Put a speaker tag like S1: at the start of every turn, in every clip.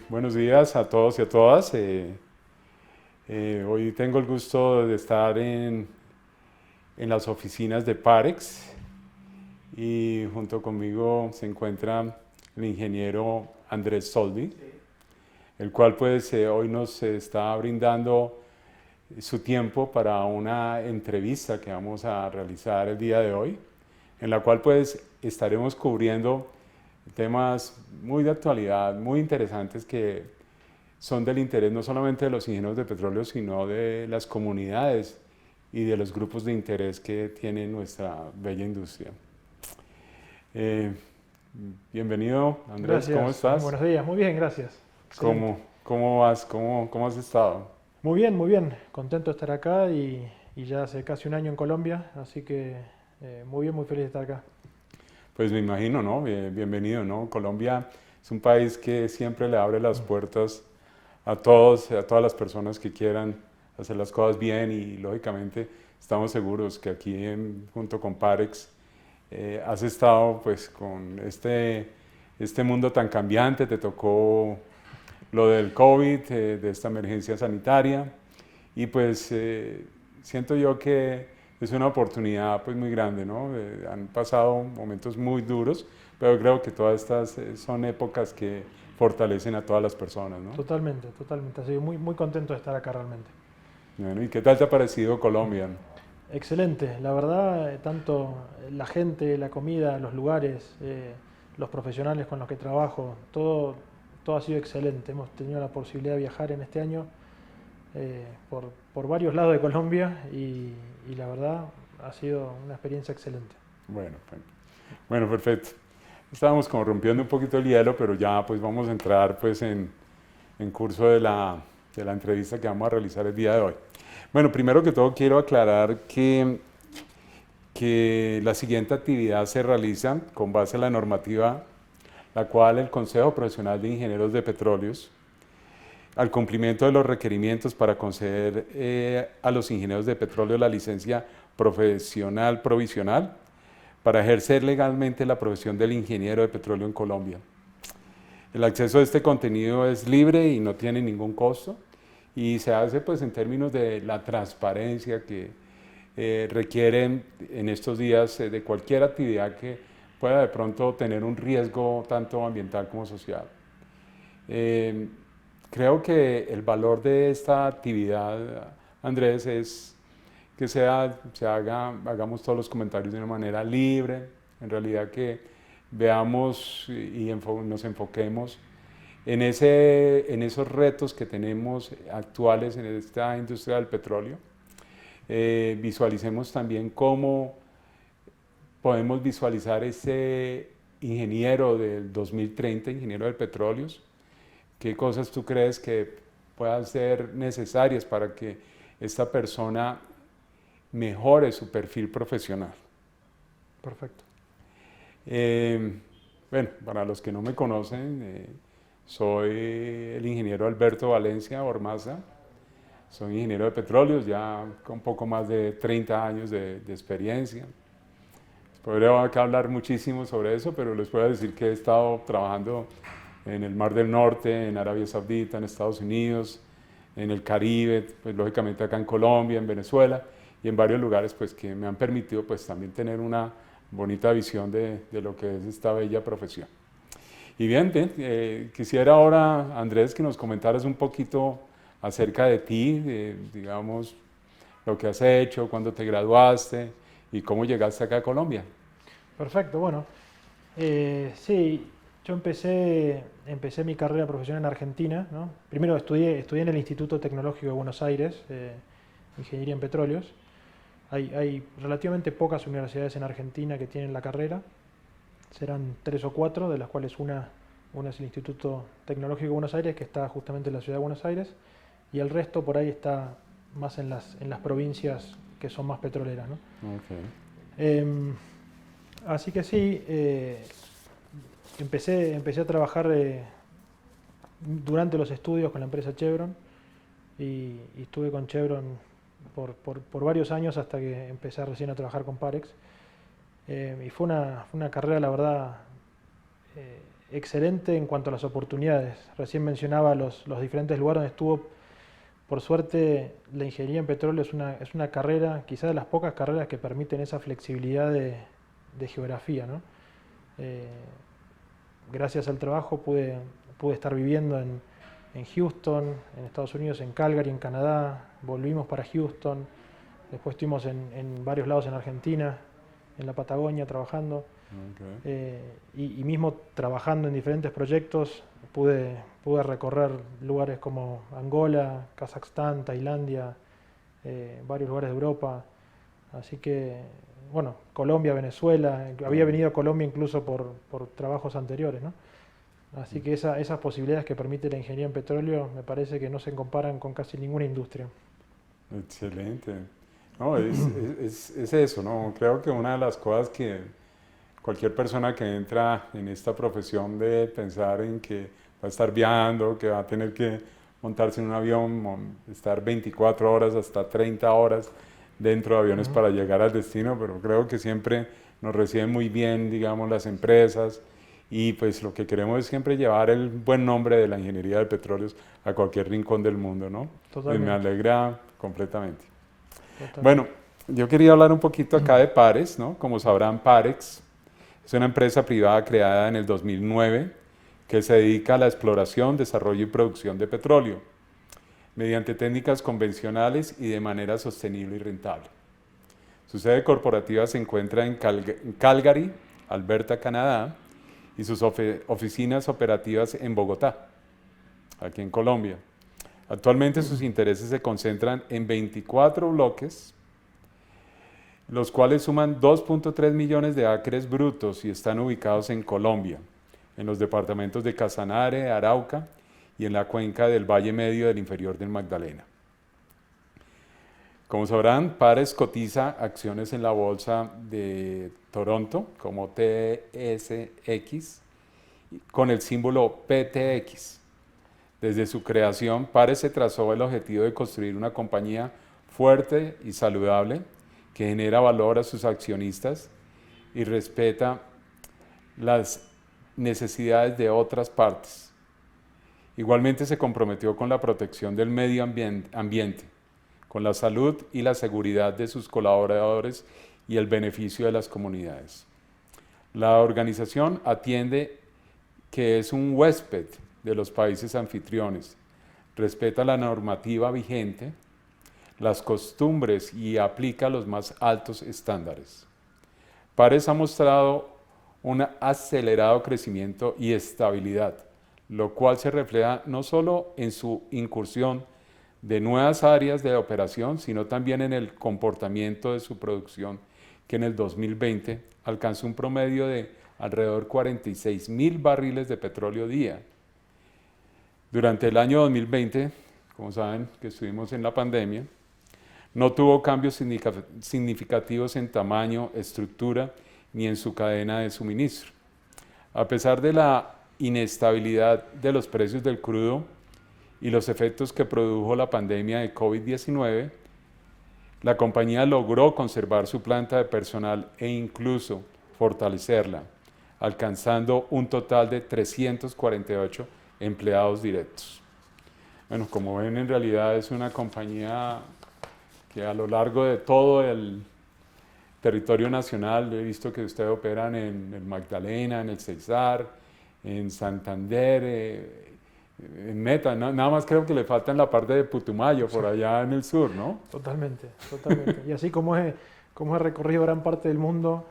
S1: Buenos días a todos y a todas. Hoy tengo el gusto de estar en las oficinas de Parex y junto conmigo se encuentra el ingeniero Andrés Soldi, el cual pues hoy nos está brindando su tiempo para una entrevista que vamos a realizar el día de hoy, en la cual pues estaremos cubriendo temas muy de actualidad, muy interesantes que son del interés no solamente de los ingenieros de petróleo, sino de las comunidades y de los grupos de interés que tiene nuestra bella industria. Eh, Bienvenido, Andrés, ¿cómo
S2: Gracias,
S1: estás?
S2: buenos días, muy bien, gracias. Excelente.
S1: ¿Cómo vas? ¿Cómo has estado?
S2: Muy bien, contento de estar acá y ya hace casi un año en Colombia, así que muy bien, muy feliz de estar acá.
S1: Pues me imagino, ¿no? Bienvenido, ¿no? Colombia es un país que siempre le abre las puertas a todos, a todas las personas que quieran hacer las cosas bien y lógicamente estamos seguros que aquí junto con Parex has estado pues con este mundo tan cambiante, te tocó lo del COVID, de esta emergencia sanitaria y pues siento yo que es una oportunidad pues muy grande, ¿no? Han pasado momentos muy duros, pero creo que todas estas son épocas que fortalecen a todas las personas, ¿no?
S2: Totalmente, totalmente, así que muy contento de estar acá realmente.
S1: Bueno, ¿y qué tal te ha parecido Colombia?
S2: Excelente, la verdad, tanto la gente, la comida, los lugares, los profesionales con los que trabajo, todo ha sido excelente. Hemos tenido la posibilidad de viajar en este año por varios lados de Colombia y la verdad ha sido una experiencia excelente.
S1: Bueno, bueno, perfecto. Estábamos como rompiendo un poquito el hielo, pero ya pues vamos a entrar pues en curso de la entrevista que vamos a realizar el día de hoy. Bueno, primero que todo quiero aclarar que la siguiente actividad se realiza con base en la normativa, la cual el Consejo Profesional de Ingenieros de Petróleos, al cumplimiento de los requerimientos para conceder a los ingenieros de petróleo la licencia profesional provisional para ejercer legalmente la profesión del ingeniero de petróleo en Colombia. El acceso a este contenido es libre y no tiene ningún costo y se hace pues en términos de la transparencia que requieren en estos días de cualquier actividad que pueda de pronto tener un riesgo tanto ambiental como social. Eh, Creo que el valor de esta actividad, Andrés, es que hagamos todos los comentarios de una manera libre, en realidad que veamos y nos enfoquemos en esos retos que tenemos actuales en esta industria del petróleo. Visualicemos también cómo podemos visualizar ese ingeniero del 2030, ingeniero de petróleos, qué cosas tú crees que puedan ser necesarias para que esta persona mejore su perfil profesional.
S2: Perfecto.
S1: Eh, bueno, para los que no me conocen, soy el ingeniero Alberto Valencia Ormaza, soy ingeniero de petróleos, ya con poco más de 30 años de experiencia. Podría acá hablar muchísimo sobre eso, pero les puedo decir que he estado trabajando en el Mar del Norte, en Arabia Saudita, en Estados Unidos, en el Caribe, pues lógicamente acá en Colombia, en Venezuela y en varios lugares pues que me han permitido pues también tener una bonita visión de lo que es esta bella profesión. Y bien, quisiera ahora, Andrés, que nos comentaras un poquito acerca de ti, digamos, lo que has hecho, cuándo te graduaste y cómo llegaste acá a Colombia.
S2: Perfecto, bueno, sí, yo empecé mi carrera profesional en Argentina, ¿no? Primero estudié en el Instituto Tecnológico de Buenos Aires, Ingeniería en Petróleos. Hay relativamente pocas universidades en Argentina que tienen la carrera, serán tres o cuatro, de las cuales una es el Instituto Tecnológico de Buenos Aires, que está justamente en la ciudad de Buenos Aires, y el resto por ahí está más en las provincias que son más petroleras, ¿no?
S1: Okay.
S2: Em, Así que sí, empecé a trabajar durante los estudios con la empresa Chevron y estuve con Chevron por varios años hasta que empecé recién a trabajar con Parex. Y fue una carrera, la verdad, excelente en cuanto a las oportunidades. Recién mencionaba los diferentes lugares donde estuvo. Por suerte, la ingeniería en petróleo es una carrera, quizás de las pocas carreras que permiten esa flexibilidad de geografía, ¿no? Eh, Gracias al trabajo pude estar viviendo en Houston, en Estados Unidos, en Calgary, en Canadá. Volvimos para Houston. Después estuvimos en varios lados en Argentina, en la Patagonia trabajando.
S1: Okay.
S2: Y mismo trabajando en diferentes proyectos pude recorrer lugares como Angola, Kazajstán, Tailandia, varios lugares de Europa. Así que, bueno, Colombia, Venezuela. Había venido a Colombia incluso por trabajos anteriores, ¿no? Así que esas posibilidades que permite la ingeniería en petróleo me parece que no se comparan con casi ninguna industria.
S1: Excelente. No, es eso, ¿no? Creo que una de las cosas que cualquier persona que entra en esta profesión de pensar en que va a estar viajando, que va a tener que montarse en un avión, estar 24 horas hasta 30 horas dentro de aviones para llegar al destino, pero creo que siempre nos reciben muy bien, digamos, las empresas y pues lo que queremos es siempre llevar el buen nombre de la ingeniería de petróleos a cualquier rincón del mundo, ¿no? Pues me
S2: Totalmente,
S1: alegra completamente. Bueno,
S2: totalmente.
S1: yo quería hablar un poquito acá de Parex, ¿no? Como sabrán, Parex es una empresa privada creada en el 2009 que se dedica a la exploración, desarrollo y producción de petróleo mediante técnicas convencionales y de manera sostenible y rentable. Su sede corporativa se encuentra en Calgary, Alberta, Canadá, y sus oficinas operativas en Bogotá, aquí en Colombia. Actualmente sus intereses se concentran en 24 bloques, los cuales suman 2.3 millones de acres brutos y están ubicados en Colombia, en los departamentos de Casanare, Arauca y en la cuenca del Valle Medio del Inferior del Magdalena. Como sabrán, Parex cotiza acciones en la bolsa de Toronto como TSX con el símbolo PTX. Desde su creación, Parex se trazó el objetivo de construir una compañía fuerte y saludable que genera valor a sus accionistas y respeta las necesidades de otras partes. Igualmente se comprometió con la protección del medio ambiente, con la salud y la seguridad de sus colaboradores y el beneficio de las comunidades. La organización atiende que es un huésped de los países anfitriones, respeta la normativa vigente, las costumbres y aplica los más altos estándares. Parex ha mostrado un acelerado crecimiento y estabilidad, lo cual se refleja no solo en su incursión de nuevas áreas de operación, sino también en el comportamiento de su producción, que en el 2020 alcanzó un promedio de alrededor 46.000 barriles de petróleo día. Durante el año 2020, como saben que estuvimos en la pandemia, no tuvo cambios significativos en tamaño, estructura ni en su cadena de suministro. A pesar de la inestabilidad de los precios del crudo y los efectos que produjo la pandemia de COVID-19, la compañía logró conservar su planta de personal e incluso fortalecerla, alcanzando un total de 348 empleados directos. Bueno, como ven, en realidad es una compañía que a lo largo de todo el territorio nacional, he visto que ustedes operan en el Magdalena, en el Cesar, en Santander, en Meta, nada más creo que le falta en la parte de Putumayo, por allá en el sur, ¿no?
S2: Totalmente, totalmente. Y así como he recorrido gran parte del mundo,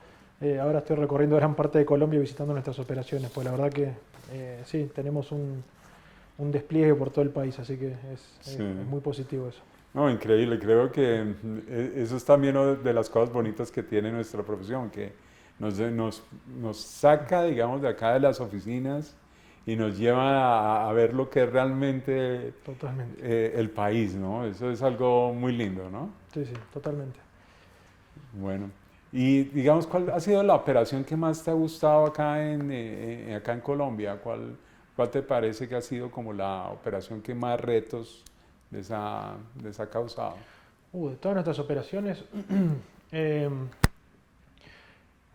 S2: ahora estoy recorriendo gran parte de Colombia visitando nuestras operaciones. Pues la verdad que sí, tenemos un despliegue por todo el país, así que
S1: Sí.
S2: es muy positivo eso.
S1: No, increíble, creo que eso es también una de las cosas bonitas que tiene nuestra profesión, que nos saca, digamos, de acá de las oficinas y nos lleva a ver lo que es realmente
S2: Totalmente.
S1: el país, ¿no? Eso es algo muy lindo, ¿no?
S2: Sí, sí, totalmente.
S1: Bueno, y digamos, ¿cuál ha sido la operación que más te ha gustado acá en Colombia? ¿Cuál te parece que ha sido como la operación que más retos les ha causado?
S2: De todas nuestras operaciones, eh,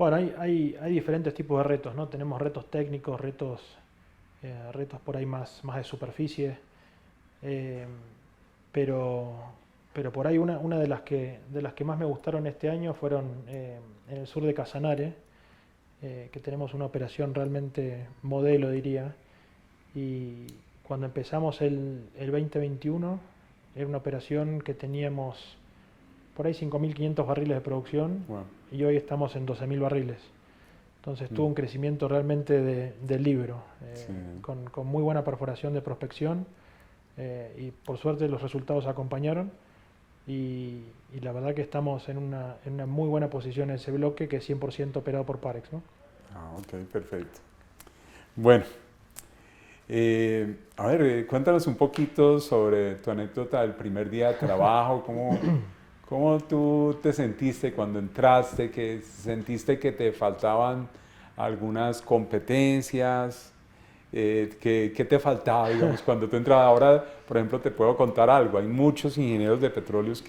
S2: Bueno, hay diferentes tipos de retos, ¿no? Tenemos retos técnicos, retos por ahí más de superficie, eh, pero, pero por ahí una de las que más me gustaron este año fueron en el sur de Casanare, que tenemos una operación realmente modelo, diría, y cuando empezamos el 2021 era una operación que teníamos por ahí 5.500 barriles de producción
S1: Wow.
S2: y hoy estamos en 12.000 barriles. Entonces
S1: Mm.
S2: tuvo un crecimiento realmente del libro,
S1: Sí.
S2: con muy buena perforación de prospección, y por suerte los resultados acompañaron y la verdad que estamos en una muy buena posición en ese bloque que es 100% operado por Parex, ¿no?
S1: Ah, ok, perfecto. Bueno, a ver, cuéntanos un poquito sobre tu anécdota del primer día de trabajo, cómo tú te sentiste cuando entraste, que sentiste que te faltaban algunas competencias, qué te faltaba, digamos, cuando tú entrabas. Ahora, por ejemplo, te puedo contar algo, hay muchos ingenieros de petróleos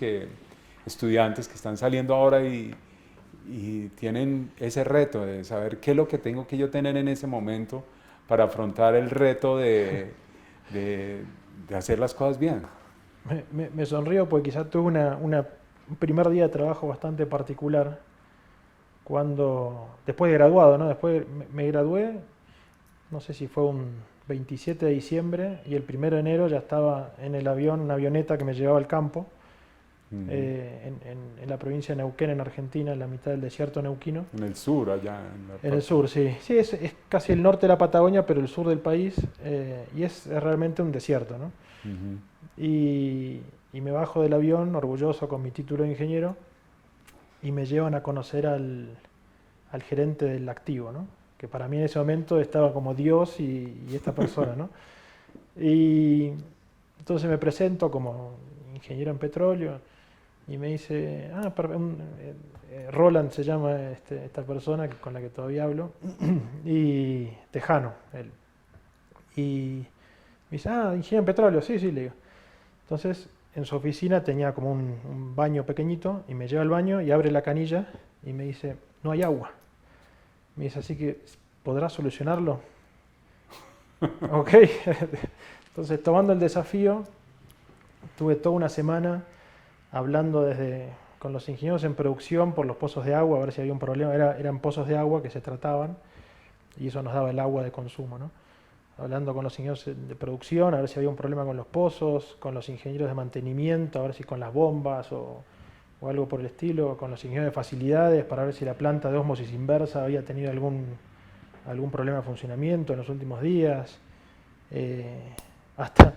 S1: estudiantes que están saliendo ahora y tienen ese reto de saber qué es lo que tengo que yo tener en ese momento para afrontar el reto de, de hacer las cosas bien.
S2: Me sonrío porque quizás tuve un primer día de trabajo bastante particular después de graduado, ¿no? Después me gradué, no sé si fue un 27 de diciembre y el 1 de enero ya estaba en el avión, una avioneta que me llevaba al campo,
S1: Ujú.
S2: en la provincia de Neuquén, en Argentina, en la mitad del desierto neuquino.
S1: En el sur, allá en la
S2: En el
S1: parte.
S2: sur, sí. Sí, es casi el norte de la Patagonia, pero el sur del país, y es realmente un desierto, ¿no?
S1: Ujú.
S2: Y me bajo del avión, orgulloso con mi título de ingeniero, y me llevan a conocer al gerente del activo, ¿no? Que para mí en ese momento estaba como Dios y esta persona, ¿no? Y entonces me presento como ingeniero en petróleo y me dice, Roland se llama esta persona con la que todavía hablo, y Tejano, él. Y me dice, ingeniero en petróleo, sí, sí, le digo. Entonces, en su oficina tenía como un baño pequeñito y me lleva al baño y abre la canilla y me dice, no hay agua. Me dice, así que, ¿podrás solucionarlo? Ok. Entonces, tomando el desafío, tuve toda una semana hablando con los ingenieros en producción por los pozos de agua, a ver si había un problema. Eran pozos de agua que se trataban y eso nos daba el agua de consumo, ¿no? Hablando con los ingenieros de producción, a ver si había un problema con los pozos, con los ingenieros de mantenimiento, a ver si con las bombas o algo por el estilo, con los ingenieros de facilidades, para ver si la planta de ósmosis inversa había tenido algún problema de funcionamiento en los últimos días. Eh, hasta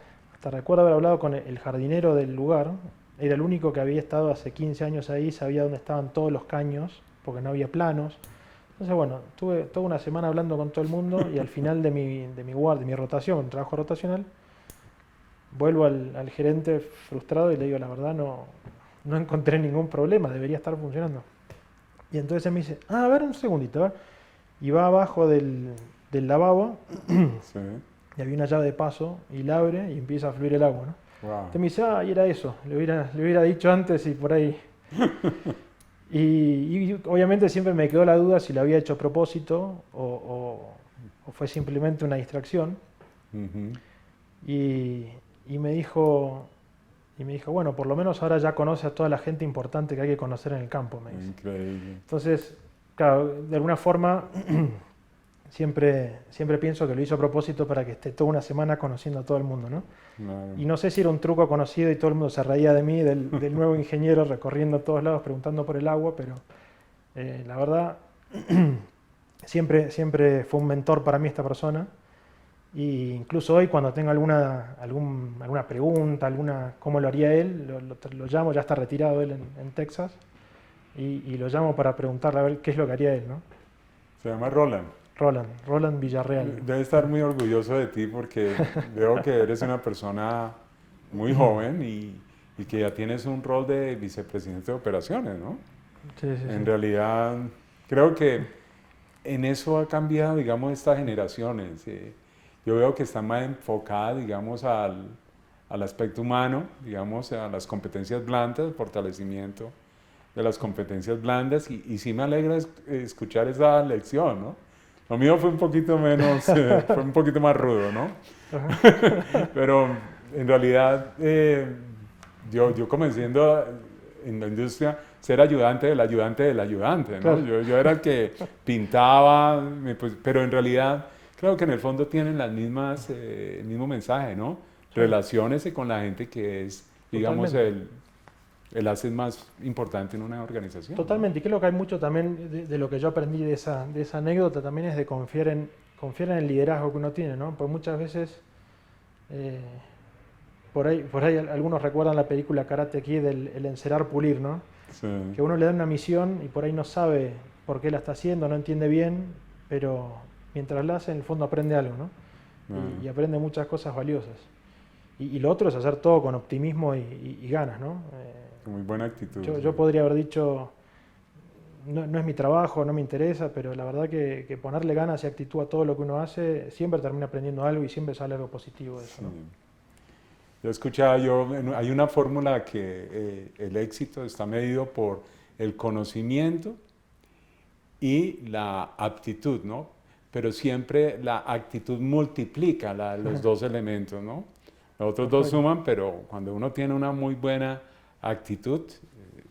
S2: recuerdo haber hablado con el jardinero del lugar, era el único que había estado hace 15 años ahí, sabía dónde estaban todos los caños, porque no había planos. Entonces, bueno, tuve toda una semana hablando con todo el mundo y al final de mi rotación, un trabajo rotacional, vuelvo al gerente frustrado y le digo, la verdad no encontré ningún problema, debería estar funcionando. Y entonces él me dice, a ver un segundito, a ver. Y va abajo del lavabo
S1: Sí.
S2: y había una llave de paso y la abre y empieza a fluir el agua, ¿no?
S1: Wow.
S2: Entonces me dice, y era eso, le hubiera dicho antes y por ahí. Y obviamente siempre me quedó la duda si lo había hecho a propósito o fue simplemente una distracción.
S1: Ujú.
S2: Y, y me dijo, bueno, por lo menos ahora ya conoce a toda la gente importante que hay que conocer en el campo, me dice.
S1: Increíble.
S2: Entonces, claro, de alguna forma siempre pienso que lo hizo a propósito para que esté toda una semana conociendo a todo el mundo, ¿no?
S1: Claro.
S2: Y no sé si era un truco conocido y todo el mundo se reía de mí, del nuevo ingeniero recorriendo a todos lados preguntando por el agua, pero la verdad siempre fue un mentor para mí esta persona. Y incluso hoy cuando tengo alguna pregunta, cómo lo haría él, lo llamo, ya está retirado él en Texas, y lo llamo para preguntarle a ver qué es lo que haría él, ¿no?
S1: Se llama Roland.
S2: Roland Villarreal.
S1: Debe estar muy orgulloso de ti porque veo que eres una persona muy joven y que ya tienes un rol de vicepresidente de operaciones, ¿no?
S2: Sí, sí, sí.
S1: En realidad, creo que en eso ha cambiado, digamos, estas generaciones. Yo veo que están más enfocadas, digamos, al aspecto humano, digamos, a las competencias blandas, fortalecimiento de las competencias blandas y sí me alegra escuchar esa lección, ¿no? Lo mío fue un poquito menos, fue un poquito más rudo, ¿no? Pero en realidad yo comencé en la industria ser ayudante del ayudante del ayudante, ¿no?
S2: Claro.
S1: Yo era el que pintaba, pero en realidad creo que en el fondo tienen las mismas, el mismo mensaje, ¿no?
S2: Sí.
S1: Relaciónese con la gente que es, digamos,
S2: Totalmente.
S1: el asset más importante en una organización, ¿no?
S2: Totalmente, y creo que hay mucho también de lo que yo aprendí de esa anécdota también es de confiar en el liderazgo que uno tiene, ¿no? Porque muchas veces, eh, por ahí algunos recuerdan la película Karate Kid, el encerar pulir, ¿no?
S1: Sí.
S2: Que uno le da una misión y por ahí no sabe por qué la está haciendo, no entiende bien, pero mientras la hace en el fondo aprende algo, ¿no? Y aprende muchas cosas valiosas. Y lo otro es hacer todo con optimismo y ganas, ¿no?
S1: Muy buena actitud.
S2: Yo podría haber dicho, no es mi trabajo, no me interesa, pero la verdad que ponerle ganas y actitud a todo lo que uno hace, siempre termina aprendiendo algo y siempre sale algo positivo de eso, ¿no?
S1: Sí. Yo escuchaba, hay una fórmula que el éxito está medido por el conocimiento y la aptitud, ¿no? Pero siempre la actitud multiplica los dos elementos, ¿no? Los otros dos
S2: Perfecto.
S1: suman, pero cuando uno tiene una muy buena actitud,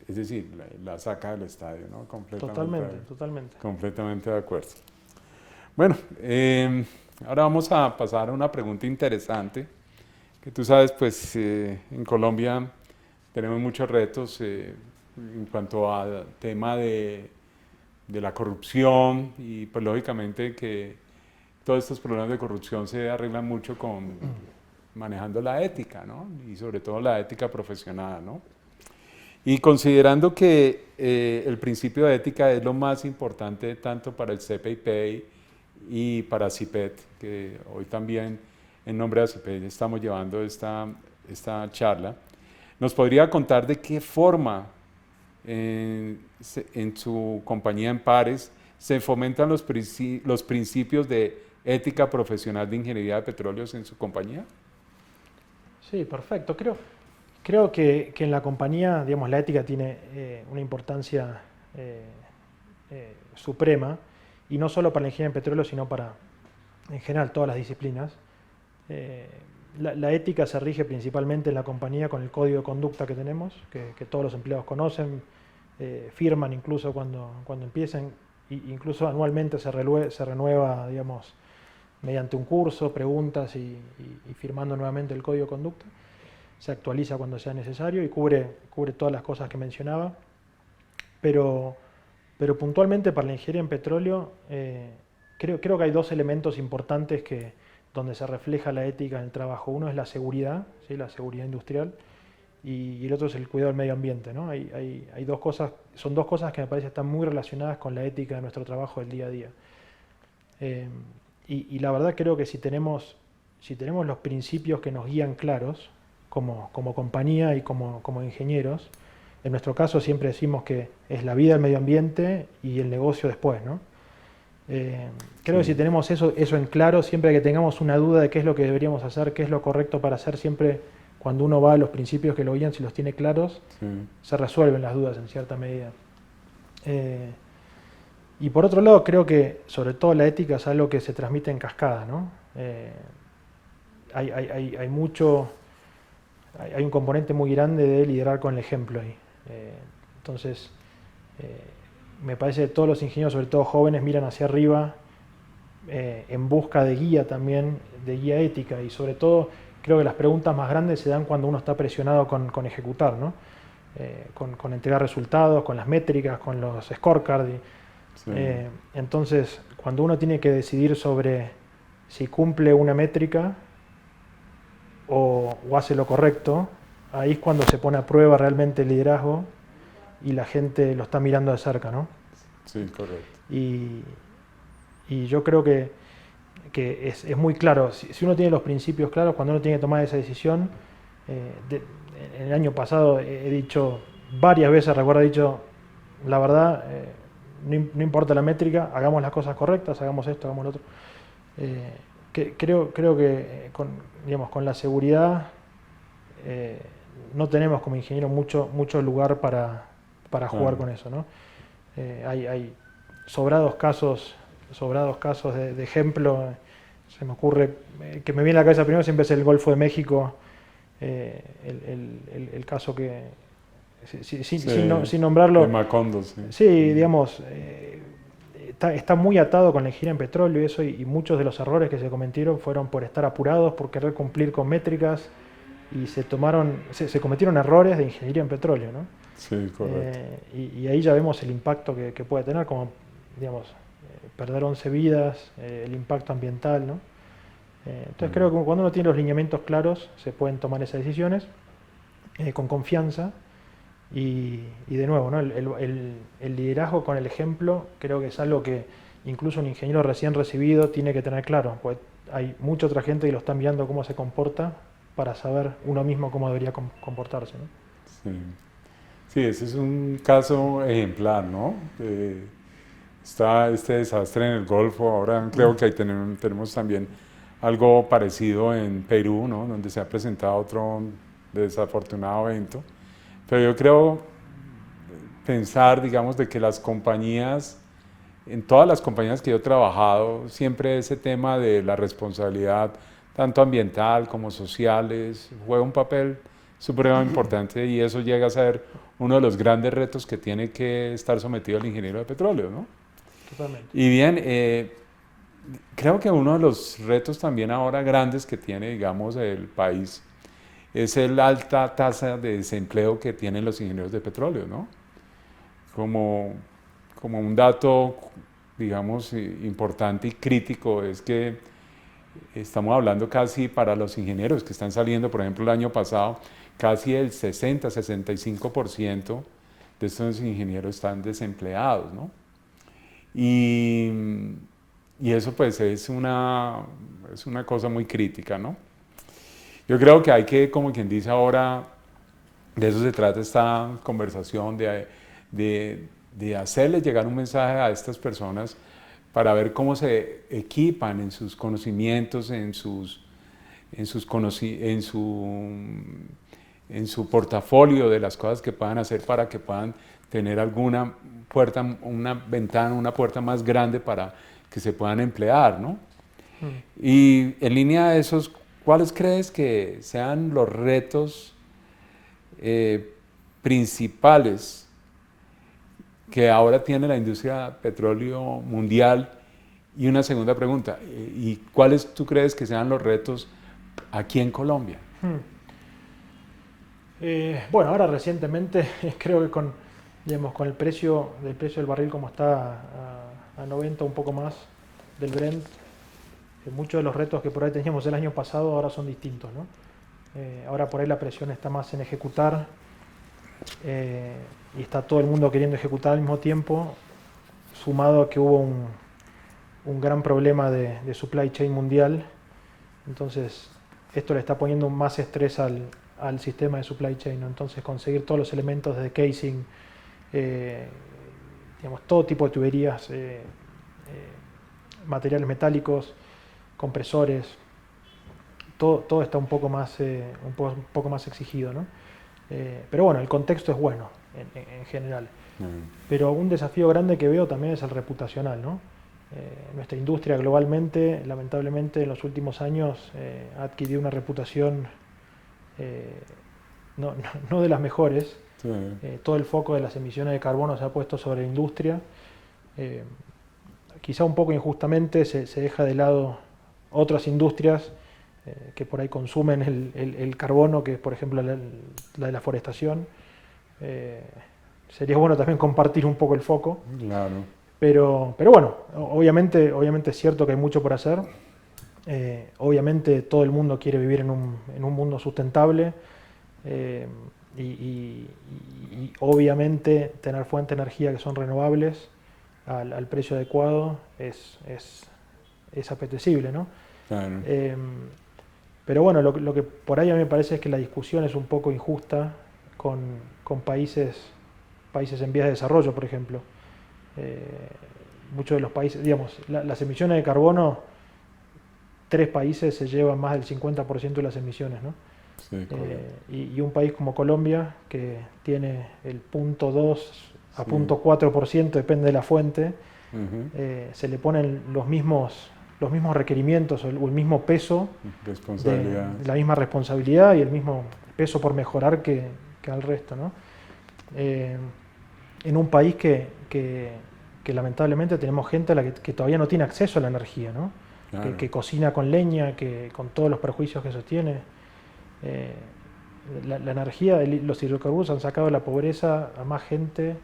S1: es decir, la saca del estadio, ¿no?
S2: Totalmente.
S1: Completamente de acuerdo. Bueno, ahora vamos a pasar a una pregunta interesante, que tú sabes, pues en Colombia tenemos muchos retos en cuanto al tema de la corrupción y pues lógicamente que todos estos problemas de corrupción se arreglan mucho con manejando la ética, ¿no? Y sobre todo la ética profesional, ¿no? Y considerando que el principio de ética es lo más importante tanto para el CPIP y para CIPET, que hoy también en nombre de CIPET estamos llevando esta charla, ¿nos podría contar de qué forma en su compañía en Pares se fomentan los principios de ética profesional de ingeniería de petróleos en su compañía?
S2: Sí, perfecto. Creo que en la compañía, digamos, la ética tiene una importancia suprema, y no solo para la ingeniería en petróleo, sino para, en general, todas las disciplinas. La ética se rige principalmente en la compañía con el código de conducta que tenemos, que todos los empleados conocen, firman incluso cuando empiecen, incluso anualmente se renueva, digamos, mediante un curso, preguntas y firmando nuevamente el código de conducta. Se actualiza cuando sea necesario y cubre todas las cosas que mencionaba. Pero puntualmente para la ingeniería en petróleo, creo que hay dos elementos importantes donde se refleja la ética en el trabajo. Uno es la seguridad, ¿sí? La seguridad industrial, y el otro es el cuidado del medio ambiente, ¿no? Hay dos cosas, son dos cosas que me parece están muy relacionadas con la ética de nuestro trabajo del día a día. Y la verdad creo que si tenemos los principios que nos guían claros, como compañía y como ingenieros, en nuestro caso siempre decimos que es la vida, el medio ambiente y el negocio después, ¿no? Creo que si tenemos eso en claro, siempre que tengamos una duda de qué es lo que deberíamos hacer, qué es lo correcto para hacer, siempre cuando uno va a los principios que lo guían, si los tiene claros, se resuelven las dudas en cierta medida. Y por otro lado, creo que sobre todo la ética es algo que se transmite en cascada, ¿no? Hay un componente muy grande de liderar con el ejemplo ahí. Entonces, me parece que todos los ingenieros, sobre todo jóvenes, miran hacia arriba en busca de guía también, de guía ética, y sobre todo creo que las preguntas más grandes se dan cuando uno está presionado con ejecutar, ¿no? Con entregar resultados, con las métricas, con los scorecards. Entonces, cuando uno tiene que decidir sobre si cumple una métrica o hace lo correcto, ahí es cuando se pone a prueba realmente el liderazgo y la gente lo está mirando de cerca, ¿no?
S1: Sí, correcto.
S2: Y yo creo que es muy claro, si uno tiene los principios claros, cuando uno tiene que tomar esa decisión, en el año pasado he dicho varias veces, recuerdo, he dicho, la verdad, no importa la métrica, hagamos las cosas correctas, hagamos esto, hagamos lo otro. Creo que con la seguridad no tenemos como ingeniero mucho lugar para para jugar con eso, ¿no? Hay sobrados casos de ejemplo. Se me ocurre, que me viene a la cabeza primero siempre es el Golfo de México, el caso que, sin nombrarlo,
S1: de Macondo, sí.
S2: sí, digamos, está muy atado con la ingeniería en petróleo y eso, y muchos de los errores que se cometieron fueron por estar apurados, por querer cumplir con métricas, y se cometieron errores de ingeniería en petróleo, ¿no?
S1: Sí, correcto.
S2: Y ahí ya vemos el impacto que puede tener, como, digamos, perder 11 vidas, el impacto ambiental, ¿no? Entonces creo que cuando uno tiene los lineamientos claros, se pueden tomar esas decisiones con confianza. Y de nuevo, ¿no? El liderazgo con el ejemplo creo que es algo que incluso un ingeniero recién recibido tiene que tener claro, porque hay mucha otra gente que lo está mirando cómo se comporta para saber uno mismo cómo debería comportarse, ¿no?
S1: Sí. Sí, ese es un caso ejemplar, ¿no? Está este desastre en el Golfo, ahora creo que ahí tenemos también algo parecido en Perú, ¿no? Donde se ha presentado otro desafortunado evento. Pero yo creo pensar, digamos, de que las compañías, en todas las compañías que yo he trabajado, siempre ese tema de la responsabilidad, tanto ambiental como sociales, juega un papel supremamente importante, y eso llega a ser uno de los grandes retos que tiene que estar sometido el ingeniero de petróleo, ¿no?
S2: Totalmente.
S1: Y bien, creo que uno de los retos también ahora grandes que tiene, digamos, el país es la alta tasa de desempleo que tienen los ingenieros de petróleo, ¿no? Como un dato, digamos, importante y crítico es que estamos hablando casi para los ingenieros que están saliendo, por ejemplo, el año pasado, casi el 60-65% de estos ingenieros están desempleados, ¿no? Y eso pues es una cosa muy crítica, ¿no? Yo creo que hay que, como quien dice ahora, de eso se trata esta conversación, de hacerles llegar un mensaje a estas personas para ver cómo se equipan en sus conocimientos, en su portafolio de las cosas que puedan hacer para que puedan tener alguna puerta, una ventana, una puerta más grande para que se puedan emplear, ¿no? Y en línea de esos, ¿cuáles crees que sean los retos principales que ahora tiene la industria petróleo mundial? Y una segunda pregunta, ¿y cuáles tú crees que sean los retos aquí en Colombia?
S2: Bueno, ahora recientemente creo que con el precio del barril como está a 90, un poco más del Brent, muchos de los retos que por ahí teníamos el año pasado ahora son distintos, ¿no? Ahora por ahí la presión está más en ejecutar, y está todo el mundo queriendo ejecutar al mismo tiempo, sumado a que hubo un gran problema de supply chain mundial. Entonces esto le está poniendo más estrés al sistema de supply chain, ¿no? Entonces conseguir todos los elementos de casing, digamos, todo tipo de tuberías, materiales metálicos, compresores, todo está un poco más exigido, ¿no? Pero bueno, el contexto es bueno en general. Pero un desafío grande que veo también es el reputacional, ¿no? Nuestra industria globalmente, lamentablemente, en los últimos años ha adquirido una reputación no de las mejores.
S1: Sí.
S2: Todo el foco de las emisiones de carbono se ha puesto sobre la industria. Quizá un poco injustamente se deja de lado otras industrias que por ahí consumen el carbono, que es por ejemplo la de la forestación. Sería bueno también compartir un poco el foco.
S1: Claro.
S2: Pero bueno, obviamente es cierto que hay mucho por hacer. Obviamente todo el mundo quiere vivir en un mundo sustentable, y obviamente tener fuentes de energía que son renovables al precio adecuado es apetecible, ¿no?
S1: Claro.
S2: Pero bueno, lo que por ahí a mí me parece es que la discusión es un poco injusta con países en vías de desarrollo, por ejemplo. Muchos de los países, digamos, las emisiones de carbono, 3 países se llevan más del 50% de las emisiones, ¿no?
S1: Sí. Sí, correcto.
S2: Y un país como Colombia, que tiene el 0,2 a
S1: Sí.
S2: 0,4%, depende de la fuente,
S1: Ujú.
S2: se le ponen los mismos requerimientos o el mismo peso de
S1: Responsabilidades.
S2: la misma responsabilidad y el mismo peso por mejorar que al resto, ¿no? Eh, en un país que lamentablemente tenemos gente a la que todavía no tiene acceso a la energía, ¿no?
S1: Claro.
S2: Que cocina con leña, que con todos los perjuicios que eso tiene. Eh, la energía, los hidrocarburos han sacado de la pobreza a más gente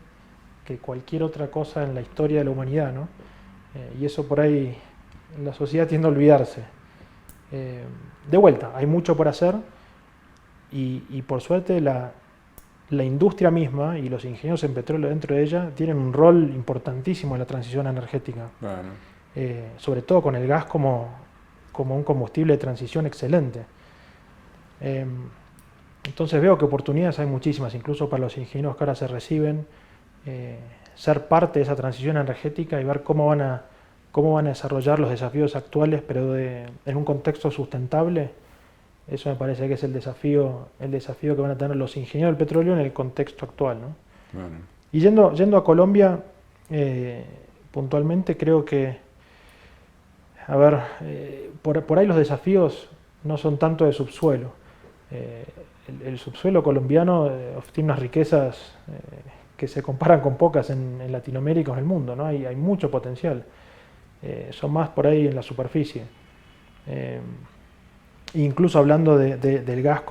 S2: que cualquier otra cosa en la historia de la humanidad, ¿no? Y eso por ahí la sociedad tiende a olvidarse. De vuelta, hay mucho por hacer y por suerte la industria misma y los ingenieros en petróleo dentro de ella tienen un rol importantísimo en la transición energética,
S1: Claro.
S2: sobre todo con el gas como un combustible de transición excelente. Eh, entonces veo que oportunidades hay muchísimas, incluso para los ingenieros que ahora se reciben, ser parte de esa transición energética y ver cómo van a desarrollar los desafíos actuales, pero en un contexto sustentable. Eso me parece que es el desafío que van a tener los ingenieros del petróleo en el contexto actual, ¿no?
S1: Claro.
S2: Y yendo a Colombia, puntualmente creo que, a ver, por ahí los desafíos no son tanto de subsuelo. Eh, el subsuelo colombiano tiene unas riquezas que se comparan con pocas en Latinoamérica o en el mundo, ¿no? Hay mucho potencial. Son más por ahí en la superficie. Incluso hablando del gas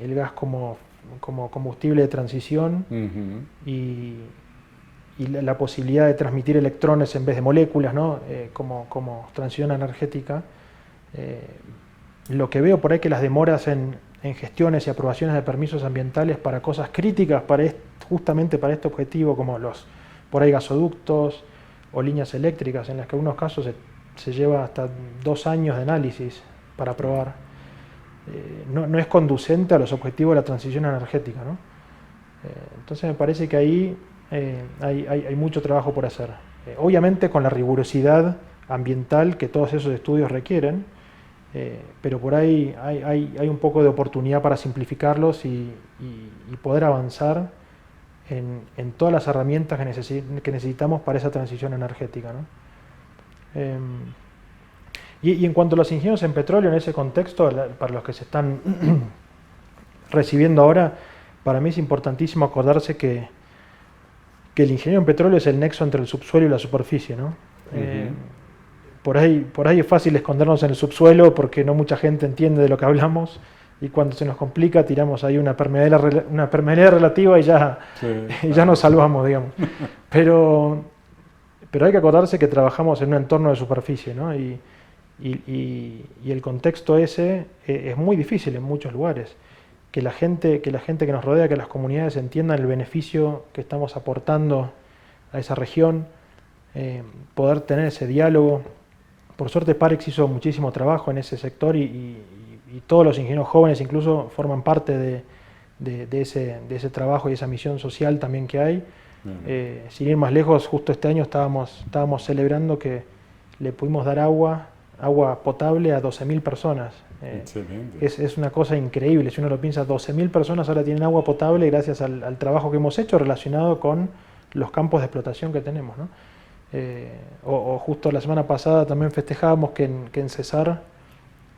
S2: el gas como combustible de transición
S1: Ujú.
S2: y la posibilidad de transmitir electrones en vez de moléculas, ¿no? Como transición energética. Lo que veo por ahí que las demoras en gestiones y aprobaciones de permisos ambientales para cosas críticas justamente para este objetivo, como los por ahí gasoductos o líneas eléctricas, en las que en algunos casos se lleva hasta 2 años de análisis para aprobar, no es conducente a los objetivos de la transición energética, ¿no? Entonces me parece que ahí hay mucho trabajo por hacer. Obviamente con la rigurosidad ambiental que todos esos estudios requieren, pero por ahí hay un poco de oportunidad para simplificarlos y poder avanzar en todas las herramientas que necesitamos para esa transición energética, ¿no? Y en cuanto a los ingenieros en petróleo, en ese contexto, para los que se están recibiendo ahora, para mí es importantísimo acordarse que el ingeniero en petróleo es el nexo entre el subsuelo y la superficie, ¿no?
S1: Ujú.
S2: Por ahí es fácil escondernos en el subsuelo porque no mucha gente entiende de lo que hablamos y cuando se nos complica tiramos ahí una permeabilidad relativa y ya,
S1: Sí,
S2: y ya
S1: claro.
S2: nos salvamos, digamos. Pero hay que acordarse que trabajamos en un entorno de superficie, ¿no? Y el contexto ese es muy difícil en muchos lugares. Que la gente que nos rodea, que las comunidades entiendan el beneficio que estamos aportando a esa región, poder tener ese diálogo. Por suerte Parex hizo muchísimo trabajo en ese sector y todos los ingenieros jóvenes incluso forman parte de ese trabajo y esa misión social también que hay.
S1: Ujú.
S2: Sin ir más lejos, justo este año estábamos celebrando que le pudimos dar agua potable a 12.000 personas.
S1: Excelente.
S2: Es una cosa increíble, si uno lo piensa, 12.000 personas ahora tienen agua potable gracias al trabajo que hemos hecho relacionado con los campos de explotación que tenemos, ¿no? O justo la semana pasada también festejábamos que en Cesar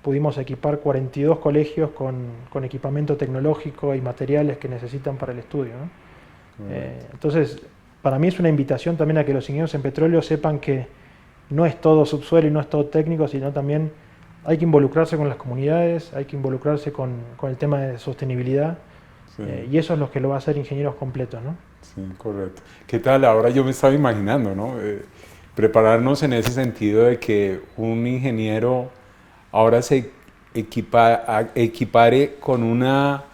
S2: pudimos equipar 42 colegios con equipamiento tecnológico y materiales que necesitan para el estudio, ¿no?
S1: Correcto.
S2: Entonces, para mí es una invitación también a que los ingenieros en petróleo sepan que no es todo subsuelo y no es todo técnico, sino también hay que involucrarse con las comunidades, hay que involucrarse con el tema de sostenibilidad,
S1: Sí,
S2: y eso es lo que lo va a hacer ingenieros completos, ¿no?
S1: sí, correcto. ¿Qué tal? Ahora yo me estaba imaginando, ¿no? Prepararnos en ese sentido de que un ingeniero ahora se equipare con una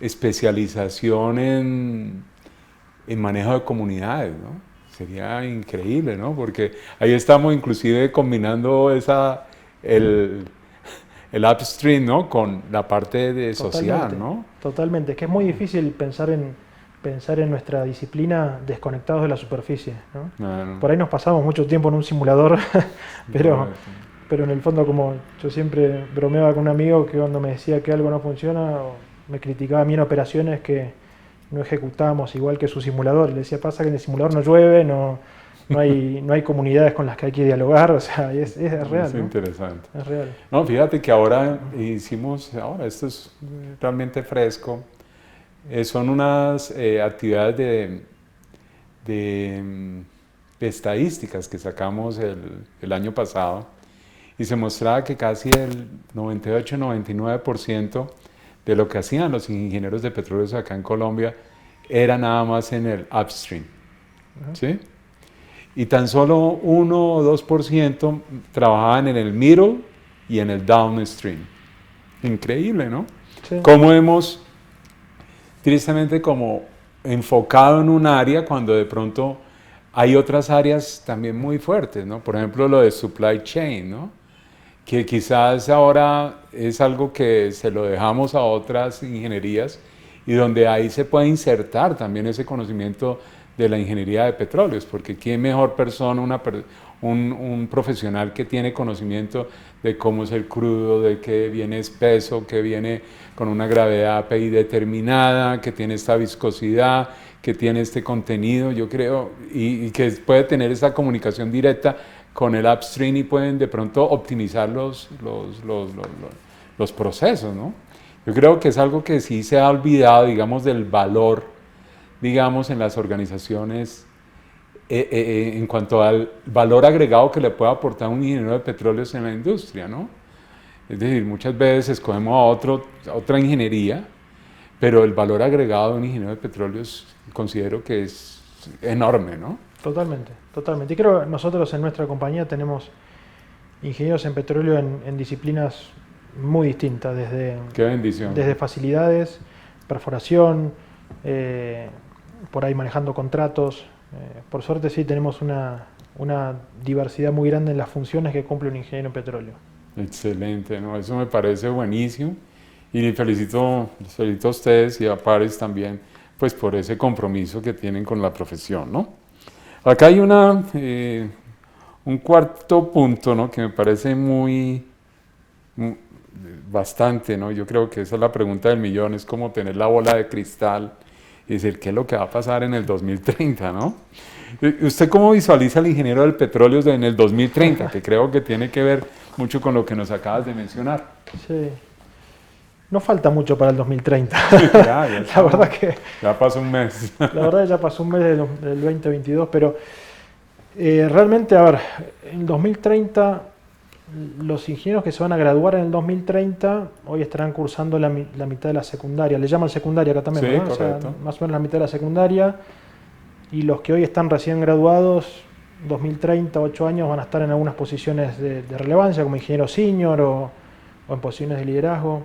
S1: especialización en manejo de comunidades, ¿no? Sería increíble, ¿no? Porque ahí estamos inclusive combinando el, el upstream, ¿no? Con la parte de social,
S2: Totalmente,
S1: ¿no?
S2: totalmente. Es que es muy difícil pensar en nuestra disciplina desconectados de la superficie, ¿no?
S1: Claro,
S2: Por ahí nos pasamos mucho tiempo en un simulador, pero,
S1: correcto.
S2: pero en el fondo, como yo siempre bromeaba con un amigo que cuando me decía que algo no funciona, o me criticaba a mí en operaciones que no ejecutábamos igual que su simulador. Le decía, pasa que en el simulador no llueve, no hay comunidades con las que hay que dialogar, o sea, es real,
S1: Es
S2: ¿no?
S1: interesante.
S2: Es real.
S1: No, fíjate que ahora esto es realmente fresco, son unas actividades de estadísticas que sacamos el año pasado y se mostraba que casi el 98-99% de lo que hacían los ingenieros de petróleos acá en Colombia era nada más en el upstream, ¿sí? Y tan solo 1 o 2% trabajaban en el middle y en el downstream. Increíble, ¿no?
S2: Sí.
S1: Cómo hemos, tristemente, como enfocado en un área cuando de pronto hay otras áreas también muy fuertes, ¿no? Por ejemplo, lo de supply chain, ¿no? Que quizás ahora es algo que se lo dejamos a otras ingenierías y donde ahí se puede insertar también ese conocimiento de la ingeniería de petróleos, porque quién mejor persona, un profesional que tiene conocimiento de cómo es el crudo, de que viene espeso, que viene con una gravedad API determinada, que tiene esta viscosidad, que tiene este contenido, yo creo, y que puede tener esa comunicación directa con el upstream y pueden de pronto optimizar los procesos, ¿no? Yo creo que es algo que sí se ha olvidado, digamos, del valor, digamos, en las organizaciones en cuanto al valor agregado que le puede aportar un ingeniero de petróleos en la industria, ¿no? Es decir, muchas veces escogemos a otra ingeniería, pero el valor agregado de un ingeniero de petróleos considero que es enorme, ¿no?
S2: Totalmente, totalmente. Y creo que nosotros en nuestra compañía tenemos ingenieros en petróleo en disciplinas muy distintas,
S1: Qué bendición.
S2: desde facilidades, perforación, por ahí manejando contratos. Por suerte sí tenemos una diversidad muy grande en las funciones que cumple un ingeniero en petróleo.
S1: Excelente, ¿no? Eso me parece buenísimo y les felicito a ustedes y a Pares también, pues por ese compromiso que tienen con la profesión, ¿no? Acá hay un cuarto punto, ¿no? Que me parece bastante, ¿no? Yo creo que esa es la pregunta del millón, es como tener la bola de cristal y decir qué es lo que va a pasar en el 2030, ¿no? ¿Usted cómo visualiza al ingeniero del petróleo en el 2030? Que creo que tiene que ver mucho con lo que nos acabas de mencionar.
S2: Sí. No falta mucho para el 2030.
S1: Ya
S2: La verdad que...
S1: Ya pasó un mes.
S2: La verdad ya pasó un mes del 2022, pero realmente, a ver, en 2030, los ingenieros que se van a graduar en el 2030, hoy estarán cursando la mitad de la secundaria. Le llaman secundaria acá también,
S1: Sí,
S2: ¿no? O sea, más o menos la mitad de la secundaria. Y los que hoy están recién graduados, 2030, 8 años, van a estar en algunas posiciones de relevancia, como ingeniero senior o en posiciones de liderazgo.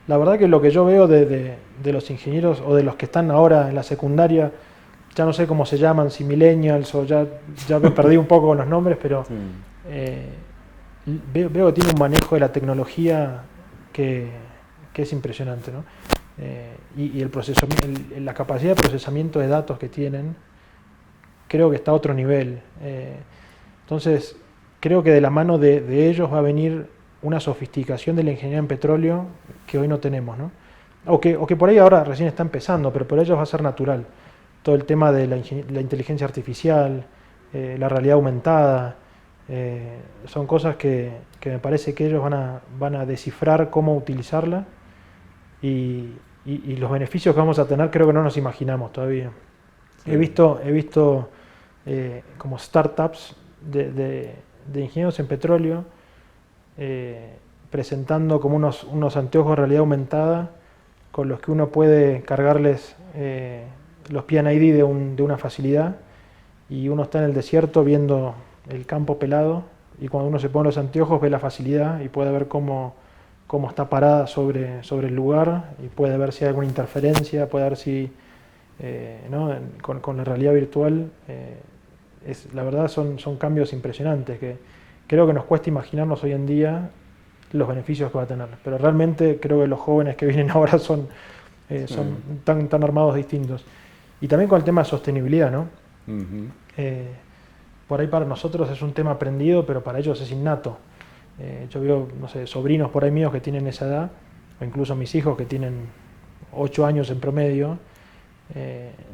S2: La verdad que lo que yo veo de los ingenieros o de los que están ahora en la secundaria, ya no sé cómo se llaman, si millennials o ya me perdí un poco con los nombres, pero
S1: Sí.
S2: Veo que tiene un manejo de la tecnología que es impresionante, ¿no? Y la capacidad de procesamiento de datos que tienen, creo que está a otro nivel. Entonces, creo que de la mano de ellos va a venir una sofisticación de la ingeniería en petróleo que hoy no tenemos, ¿no? O que por ahí ahora recién está empezando, pero por ellos va a ser natural. Todo el tema de la inteligencia artificial, la realidad aumentada, son cosas que me parece que ellos van a descifrar cómo utilizarla y los beneficios que vamos a tener creo que no nos imaginamos todavía. Sí. He visto como startups de ingenieros en petróleo presentando como unos anteojos de realidad aumentada con los que uno puede cargarles los PNID de una facilidad y uno está en el desierto viendo el campo pelado y cuando uno se pone los anteojos ve la facilidad y puede ver cómo está parada sobre el lugar y puede ver si hay alguna interferencia, puede ver si ¿no? con la realidad virtual la verdad son cambios impresionantes que creo que nos cuesta imaginarnos hoy en día los beneficios que va a tener, pero realmente creo que los jóvenes que vienen ahora son tan armados distintos. Y también con el tema de sostenibilidad, ¿no? por ahí para nosotros es un tema aprendido, pero para ellos es innato. Yo veo, no sé, sobrinos por ahí míos que tienen esa edad, o incluso mis hijos que tienen 8 años en promedio,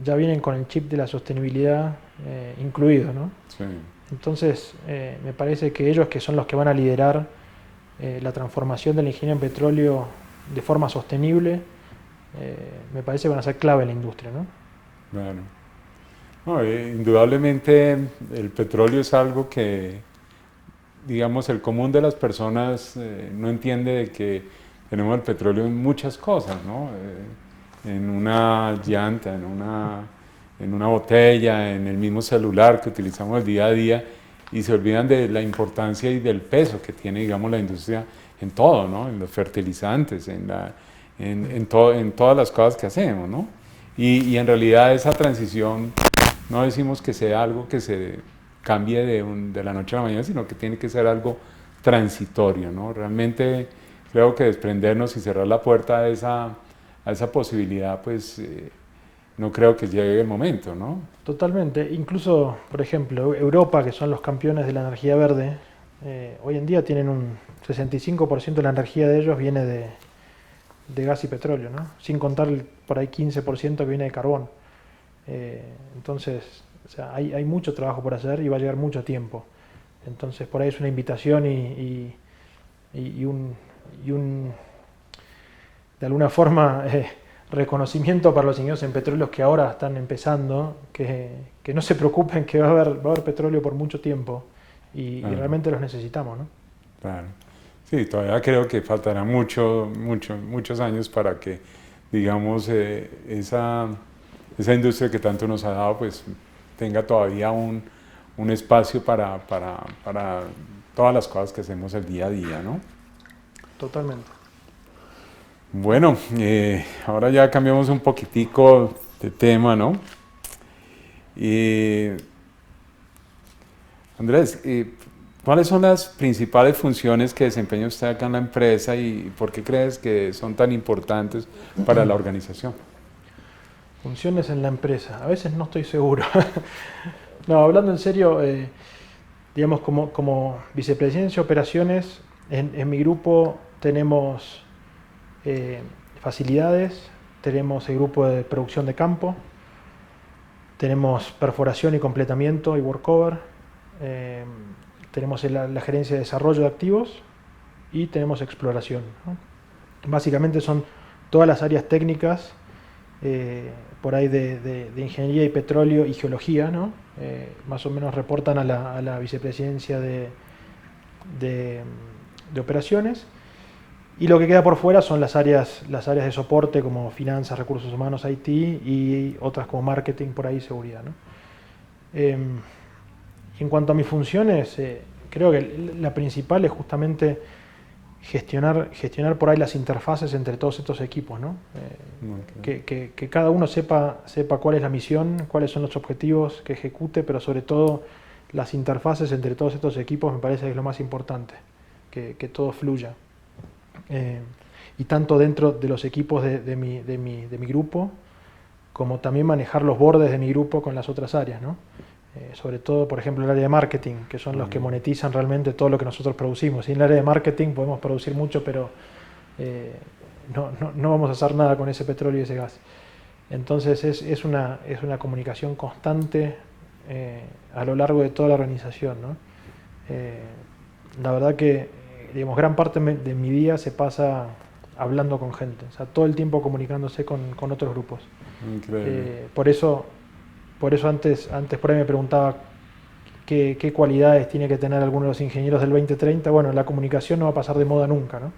S2: ya vienen con el chip de la sostenibilidad incluido, ¿no?
S1: Sí.
S2: Entonces, me parece que ellos que son los que van a liderar la transformación de la ingeniería en petróleo de forma sostenible, me parece que van a ser clave en la industria, ¿no?
S1: Claro. No, indudablemente el petróleo es algo que, digamos, el común de las personas no entiende de que tenemos el petróleo en muchas cosas, ¿no? En una llanta, en una botella, en el mismo celular que utilizamos el día a día, y se olvidan de la importancia y del peso que tiene, digamos, la industria en todo, ¿no? En los fertilizantes, en todas las cosas que hacemos, ¿no? Y en realidad esa transición no decimos que sea algo que se cambie de la noche a la mañana, sino que tiene que ser algo transitorio, ¿no? Realmente creo que desprendernos y cerrar la puerta a esa posibilidad, pues no creo que llegue el momento, ¿no?
S2: Totalmente. Incluso, por ejemplo, Europa, que son los campeones de la energía verde, hoy en día tienen un 65% de la energía de ellos viene de gas y petróleo, ¿no? Sin contar por ahí 15% que viene de carbón. Entonces, o sea, hay mucho trabajo por hacer y va a llevar mucho tiempo. Entonces, por ahí es una invitación y un, de alguna forma, reconocimiento para los ingenieros en petróleos que ahora están empezando, que no se preocupen que va a haber petróleo por mucho tiempo y realmente los necesitamos, ¿no?
S1: Claro. Sí, todavía creo que faltará muchos años para que, digamos, esa industria que tanto nos ha dado, pues tenga todavía un espacio para todas las cosas que hacemos el día a día, ¿no?
S2: Totalmente.
S1: Bueno, ahora ya cambiamos un poquitico de tema, ¿no? Andrés, ¿cuáles son las principales funciones que desempeña usted acá en la empresa y por qué crees que son tan importantes para la organización?
S2: Funciones en la empresa. A veces no estoy seguro. No, hablando en serio, digamos, como vicepresidencia de operaciones, en mi grupo tenemos facilidades, tenemos el grupo de producción de campo, tenemos perforación y completamiento y workover, tenemos la gerencia de desarrollo de activos y tenemos exploración, ¿no? Básicamente son todas las áreas técnicas por ahí de ingeniería y petróleo y geología, ¿no? Más o menos reportan a la vicepresidencia de operaciones. Y lo que queda por fuera son las áreas de soporte como finanzas, recursos humanos, IT y otras como marketing, por ahí seguridad, ¿no? En cuanto a mis funciones, creo que la principal es justamente gestionar por ahí las interfaces entre todos estos equipos, ¿no?
S1: Okay.
S2: Que cada uno sepa cuál es la misión, cuáles son los objetivos que ejecute, pero sobre todo las interfaces entre todos estos equipos me parece que es lo más importante, que todo fluya. Y tanto dentro de los equipos de mi grupo, como también manejar los bordes de mi grupo con las otras áreas, ¿no? Sobre todo, por ejemplo, el área de marketing, que son los que monetizan realmente todo lo que nosotros producimos. Sin el área de marketing podemos producir mucho, pero no vamos a hacer nada con ese petróleo y ese gas. Entonces es una comunicación constante a lo largo de toda la organización, ¿no? La verdad que, digamos, gran parte de mi día se pasa hablando con gente, o sea, todo el tiempo comunicándose con otros grupos.
S1: Increíble.
S2: Por eso antes por ahí me preguntaba qué cualidades tiene que tener alguno de los ingenieros del 2030. Bueno, la comunicación no va a pasar de moda nunca, ¿no?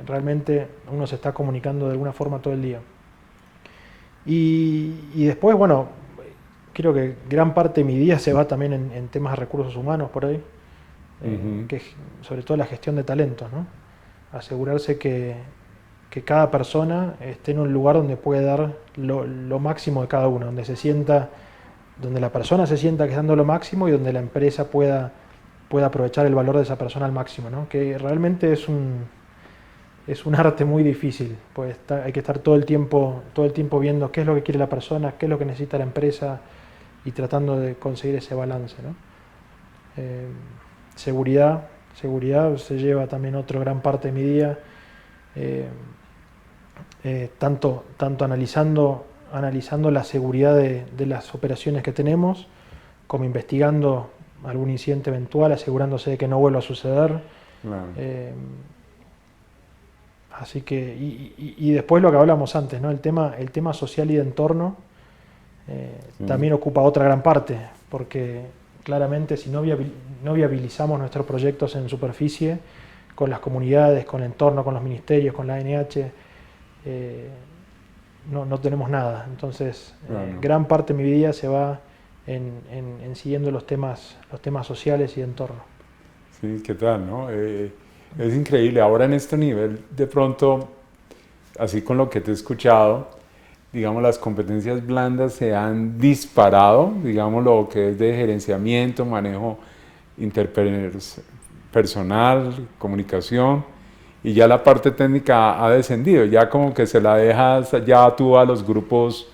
S2: Realmente uno se está comunicando de alguna forma todo el día. Y después, bueno, creo que gran parte de mi día se va también en temas de recursos humanos por ahí, que sobre todo la gestión de talentos, ¿no? Asegurarse que cada persona esté en un lugar donde puede dar lo máximo de cada uno, donde la persona se sienta que está dando lo máximo y donde la empresa pueda aprovechar el valor de esa persona al máximo, ¿no? Que realmente es un arte muy difícil, pues hay que estar todo el tiempo viendo qué es lo que quiere la persona, qué es lo que necesita la empresa, y tratando de conseguir ese balance, ¿no? Seguridad se lleva también otra gran parte de mi día, tanto analizando la seguridad de las operaciones que tenemos, como investigando algún incidente eventual, asegurándose de que no vuelva a suceder.
S1: Claro.
S2: Así que, y después lo que hablamos antes, ¿no? El tema social y de entorno
S1: Sí.
S2: también ocupa otra gran parte, porque claramente si no viabilizamos nuestros proyectos en superficie, con las comunidades, con el entorno, con los ministerios, con la ANH, no tenemos nada. Entonces,
S1: Claro.
S2: gran parte de mi vida se va en siguiendo los temas sociales y de entorno.
S1: Sí, ¿qué tal, no? Es increíble. Ahora en este nivel, de pronto, así con lo que te he escuchado, digamos, las competencias blandas se han disparado, digamos, lo que es de gerenciamiento, manejo interpersonal, comunicación, y ya la parte técnica ha descendido, ya como que se la dejas ya tú a los grupos,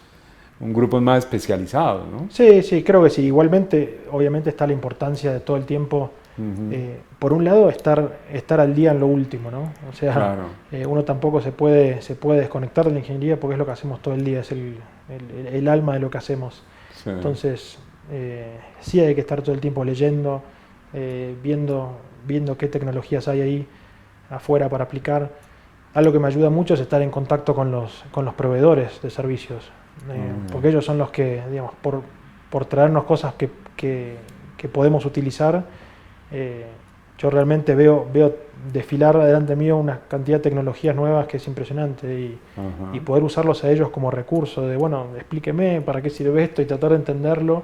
S1: grupos más especializados, ¿no?
S2: Sí, creo que sí. Igualmente, obviamente está la importancia de todo el tiempo, por un lado, estar al día en lo último, ¿no? O sea,
S1: Claro.
S2: uno tampoco se puede desconectar de la ingeniería porque es lo que hacemos todo el día, es el alma de lo que hacemos.
S1: Sí.
S2: Entonces, sí hay que estar todo el tiempo leyendo, viendo qué tecnologías hay ahí afuera para aplicar. Algo que me ayuda mucho es estar en contacto con los proveedores de servicios, porque ellos son los que, digamos, por traernos cosas que podemos utilizar, yo realmente veo desfilar delante mío una cantidad de tecnologías nuevas que es impresionante y poder usarlos a ellos como recurso de, bueno, explíqueme para qué sirve esto y tratar de entenderlo.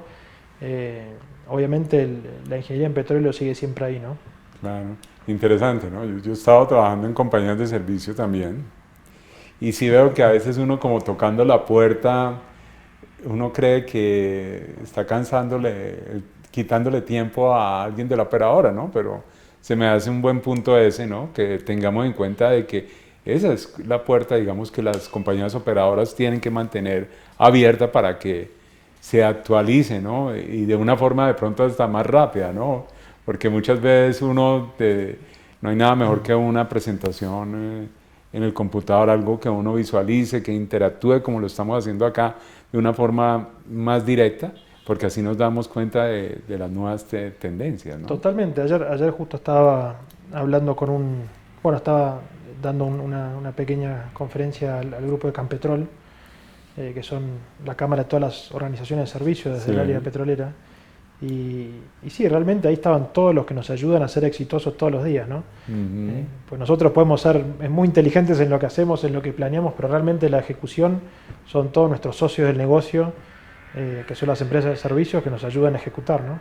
S2: Obviamente la ingeniería en petróleo sigue siempre ahí, ¿no?
S1: Claro, interesante, ¿no? Yo he estado trabajando en compañías de servicio también y sí veo que a veces uno como tocando la puerta, uno cree que está quitándole tiempo a alguien de la operadora, ¿no? Pero se me hace un buen punto ese, ¿no? Que tengamos en cuenta de que esa es la puerta, digamos, que las compañías operadoras tienen que mantener abierta para que se actualice, ¿no? Y de una forma de pronto hasta más rápida, ¿no? Porque muchas veces no hay nada mejor que una presentación en el computador, algo que uno visualice, que interactúe como lo estamos haciendo acá, de una forma más directa, porque así nos damos cuenta de las nuevas tendencias, ¿no?
S2: Totalmente. Ayer justo estaba hablando estaba dando una pequeña conferencia al grupo de Campetrol, que son la cámara de todas las organizaciones de servicio desde el área petrolera. Y sí, realmente ahí estaban todos los que nos ayudan a ser exitosos todos los días, ¿no? Pues nosotros podemos ser muy inteligentes en lo que hacemos, en lo que planeamos, pero realmente la ejecución son todos nuestros socios del negocio, que son las empresas de servicios que nos ayudan a ejecutar, ¿no?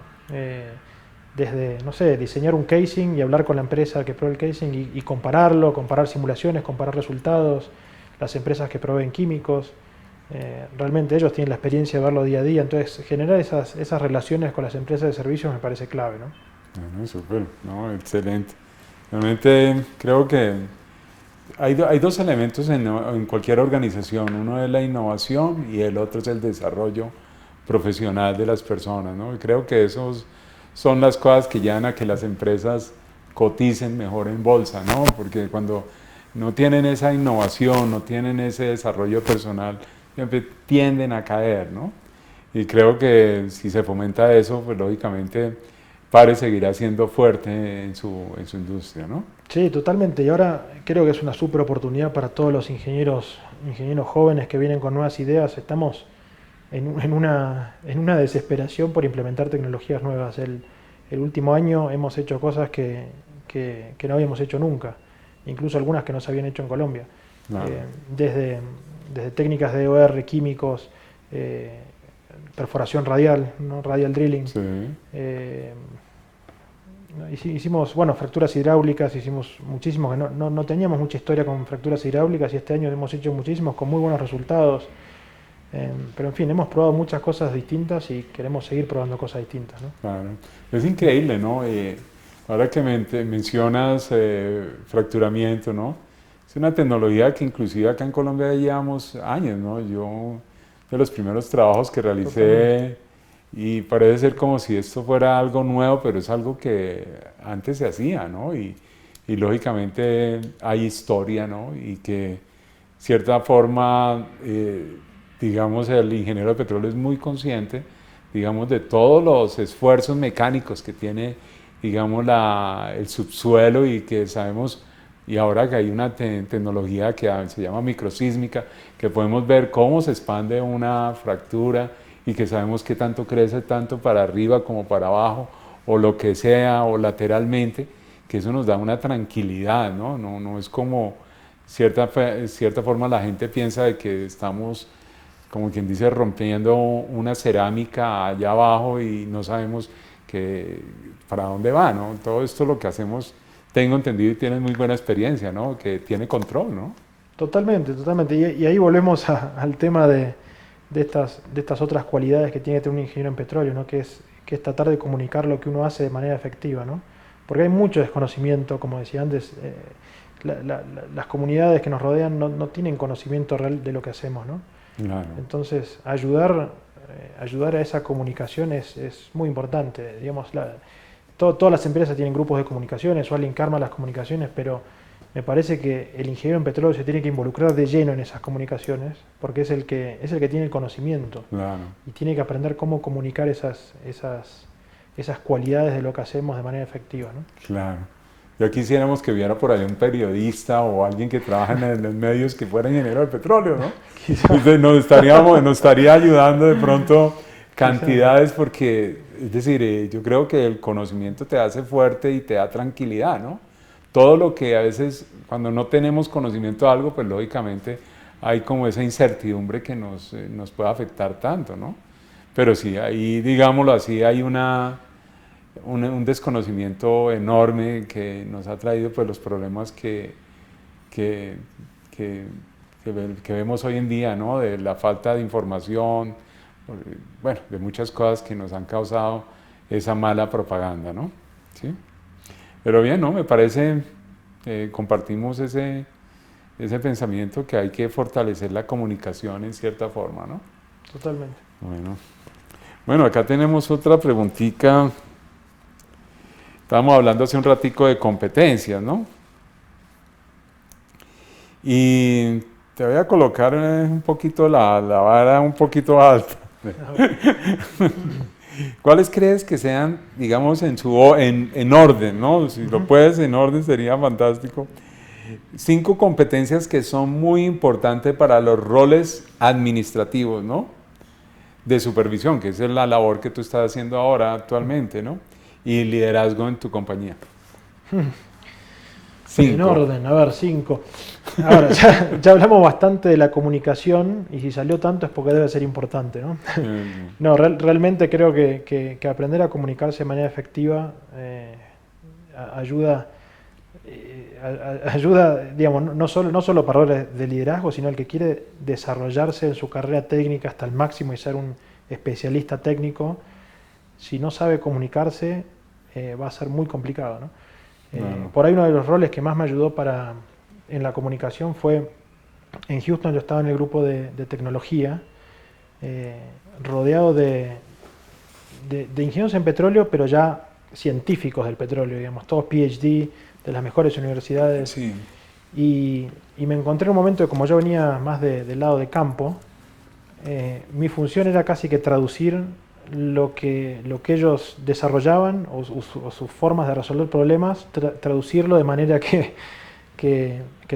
S2: Desde, no sé, diseñar un casing y hablar con la empresa que provee el casing y comparar simulaciones, comparar resultados, las empresas que proveen químicos. Realmente ellos tienen la experiencia de verlo día a día, entonces generar esas relaciones con las empresas de servicios me parece clave, ¿no?
S1: Bueno, súper, no, excelente. Realmente creo que hay dos elementos en cualquier organización, uno es la innovación y el otro es el desarrollo profesional de las personas, ¿no? Y creo que esos son las cosas que llevan a que las empresas coticen mejor en bolsa, ¿no? Porque cuando no tienen esa innovación, no tienen ese desarrollo personal, siempre tienden a caer, ¿no? Y creo que si se fomenta eso, pues lógicamente PARE seguirá siendo fuerte en su industria, ¿no?
S2: Sí, totalmente. Y ahora creo que es una súper oportunidad para todos los ingenieros jóvenes que vienen con nuevas ideas. Estamos en una desesperación por implementar tecnologías nuevas. El último año hemos hecho cosas que no habíamos hecho nunca, incluso algunas que no se habían hecho en Colombia.
S1: Claro.
S2: Desde técnicas de EOR, químicos, perforación radial, ¿no? Radial drilling.
S1: Sí.
S2: Hicimos, fracturas hidráulicas, hicimos muchísimos, que no teníamos mucha historia con fracturas hidráulicas y este año hemos hecho muchísimos con muy buenos resultados. Pero en fin, hemos probado muchas cosas distintas y queremos seguir probando cosas distintas, ¿no?
S1: Claro. Es increíble, ¿no? Ahora que mencionas fracturamiento, ¿no? Es una tecnología que inclusive acá en Colombia llevamos años, ¿no? Yo, de los primeros trabajos que realicé Y parece ser como si esto fuera algo nuevo, pero es algo que antes se hacía, ¿no? Y lógicamente hay historia, ¿no? Y que cierta forma, digamos, el ingeniero de petróleo es muy consciente, digamos, de todos los esfuerzos mecánicos que tiene, digamos, el subsuelo y que sabemos, y ahora que hay una tecnología que se llama microsísmica, que podemos ver cómo se expande una fractura y que sabemos qué tanto crece, tanto para arriba como para abajo, o lo que sea, o lateralmente, que eso nos da una tranquilidad, ¿no? No es como cierta forma la gente piensa de que estamos, como quien dice, rompiendo una cerámica allá abajo y no sabemos para dónde va, ¿no? Todo esto lo que hacemos, tengo entendido y tienes muy buena experiencia, ¿no? Que tiene control, ¿no?
S2: Totalmente, totalmente. Y ahí volvemos al tema de estas otras cualidades que tiene que tener un ingeniero en petróleo, ¿no? Que es tratar de comunicar lo que uno hace de manera efectiva, ¿no? Porque hay mucho desconocimiento, como decía antes, las comunidades que nos rodean no tienen conocimiento real de lo que hacemos, ¿no?
S1: Claro.
S2: Entonces, ayudar a esa comunicación es muy importante. Digamos, todas las empresas tienen grupos de comunicaciones o alguien que arma las comunicaciones, pero me parece que el ingeniero en petróleo se tiene que involucrar de lleno en esas comunicaciones, porque es el que tiene el conocimiento.
S1: Claro.
S2: Y tiene que aprender cómo comunicar esas cualidades de lo que hacemos de manera efectiva, ¿no?
S1: Claro. Ya quisiéramos que hubiera por ahí un periodista o alguien que trabaja en los medios que fuera ingeniero de petróleo, ¿no? Entonces nos estaría ayudando de pronto cantidades porque, es decir, yo creo que el conocimiento te hace fuerte y te da tranquilidad, ¿no? Todo lo que a veces, cuando no tenemos conocimiento de algo, pues lógicamente hay como esa incertidumbre que nos puede afectar tanto, ¿no? Pero sí, ahí, digámoslo así, hay un desconocimiento enorme que nos ha traído pues los problemas que vemos hoy en día, ¿no? De la falta de información, bueno, de muchas cosas que nos han causado esa mala propaganda, ¿no? ¿Sí? Pero bien, ¿no? Me parece, compartimos ese pensamiento que hay que fortalecer la comunicación en cierta forma, ¿no?
S2: Totalmente.
S1: Bueno, acá tenemos otra preguntita. Estábamos hablando hace un ratico de competencias, ¿no? Y te voy a colocar un poquito la vara un poquito alta. ¿Cuáles crees que sean, digamos, en orden, ¿no? Si lo puedes en orden sería fantástico. 5 competencias que son muy importantes para los roles administrativos, ¿no? De supervisión, que esa es la labor que tú estás haciendo ahora actualmente, ¿no? Y liderazgo en tu compañía.
S2: 5. En orden, a ver, 5. Ahora, ya hablamos bastante de la comunicación y si salió tanto es porque debe ser importante, ¿no? No, realmente creo que aprender a comunicarse de manera efectiva ayuda, digamos, no solo para roles de liderazgo, sino el que quiere desarrollarse en su carrera técnica hasta el máximo y ser un especialista técnico, si no sabe comunicarse, va a ser muy complicado, ¿no? Por ahí uno de los roles que más me ayudó en la comunicación fue en Houston. Yo estaba en el grupo de tecnología, rodeado de ingenieros en petróleo, pero ya científicos del petróleo, digamos, todos PhD de las mejores universidades.
S1: Sí.
S2: Y me encontré en un momento que, como yo venía más del lado de campo, mi función era casi que traducir lo que ellos desarrollaban o sus formas de resolver problemas, traducirlo de manera que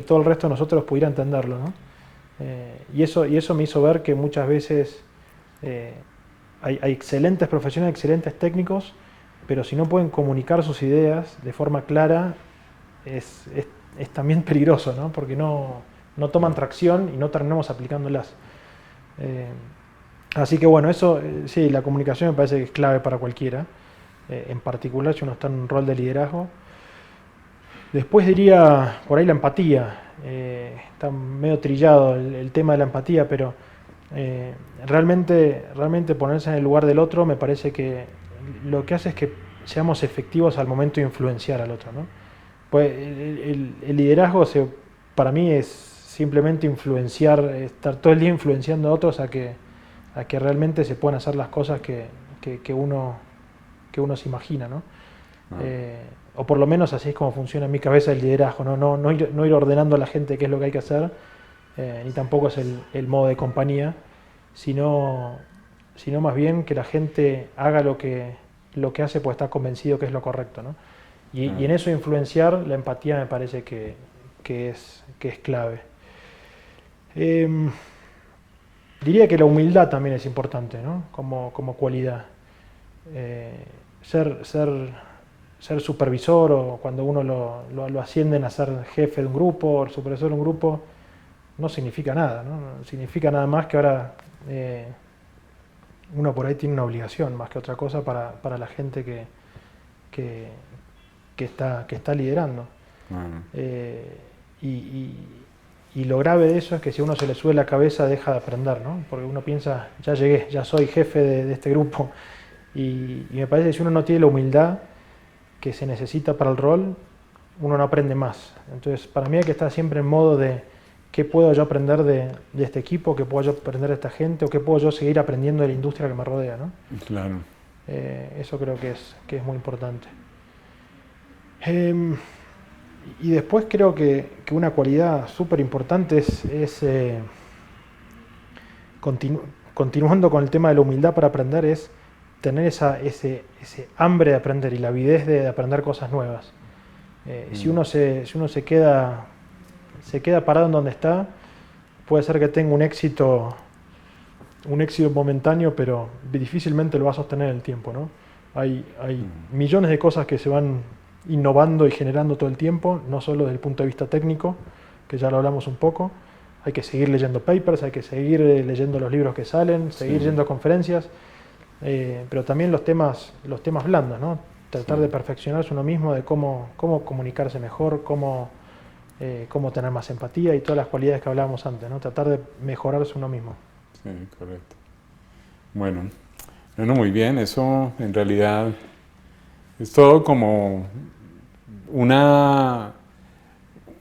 S2: todo el resto de nosotros pudiera entenderlo, ¿no? Y eso me hizo ver que muchas veces hay excelentes profesionales, excelentes técnicos, pero si no pueden comunicar sus ideas de forma clara, es también peligroso, ¿no? Porque no toman tracción y no terminamos aplicándolas. Así que bueno, eso sí, la comunicación me parece que es clave para cualquiera, en particular si uno está en un rol de liderazgo. Después diría por ahí la empatía. Está medio trillado el tema de la empatía, pero realmente ponerse en el lugar del otro me parece que lo que hace es que seamos efectivos al momento de influenciar al otro, ¿no? Pues el liderazgo para mí es simplemente influenciar, estar todo el día influenciando a otros a que realmente se puedan hacer las cosas que que uno se imagina, ¿no?
S1: Ah,
S2: O por lo menos así es como funciona en mi cabeza el liderazgo, no ir ordenando a la gente qué es lo que hay que hacer, ni tampoco es el modo de compañía, sino, sino más bien que la gente haga lo que hace porque está convencido que es lo correcto, ¿no? Y en
S1: ah,
S2: eso influenciar, la empatía me parece que es clave. Em, Diría que la humildad también es importante, ¿no? Como cualidad. Eh, ser, ser, Ser supervisor o cuando uno lo ascienden a ser jefe de un grupo o el supervisor de un grupo no significa nada, ¿no? No significa nada más que ahora uno por ahí tiene una obligación más que otra cosa para la gente que, que está liderando.
S1: ah,
S2: Eh, y, y- y lo grave de eso es que si a uno se le sube la cabeza deja de aprender, ¿no? Porque uno piensa, ya llegué, ya soy jefe de este grupo. Y me parece que si uno no tiene la humildad que se necesita para el rol, uno no aprende más. Entonces, para mí hay que estar siempre en modo de qué puedo yo aprender de este equipo, qué puedo yo aprender de esta gente, o qué puedo yo seguir aprendiendo de la industria que me rodea, ¿no?
S1: claro.
S2: Eso creo que es muy importante. Em, y después creo que una cualidad súper importante es continu- continuando con el tema de la humildad para aprender, es tener ese hambre de aprender y la avidez de aprender cosas nuevas.
S1: Mm,
S2: Si uno se queda parado en donde está, puede ser que tenga un éxito momentáneo, pero difícilmente lo va a sostener en el tiempo, ¿no? Hay
S1: mm,
S2: millones de cosas que se van innovando y generando todo el tiempo, no solo desde el punto de vista técnico, que ya lo hablamos un poco. Hay que seguir leyendo papers, hay que seguir leyendo los libros que salen, seguir
S1: sí,
S2: yendo a conferencias, pero también los temas blandos, ¿no? Tratar de
S1: sí,
S2: perfeccionarse uno mismo, de cómo comunicarse mejor, cómo tener más empatía y todas las cualidades que hablábamos antes, ¿no? Tratar de mejorarse uno mismo.
S1: sí, correcto. Bueno, bueno, muy bien. Eso en realidad es todo como una,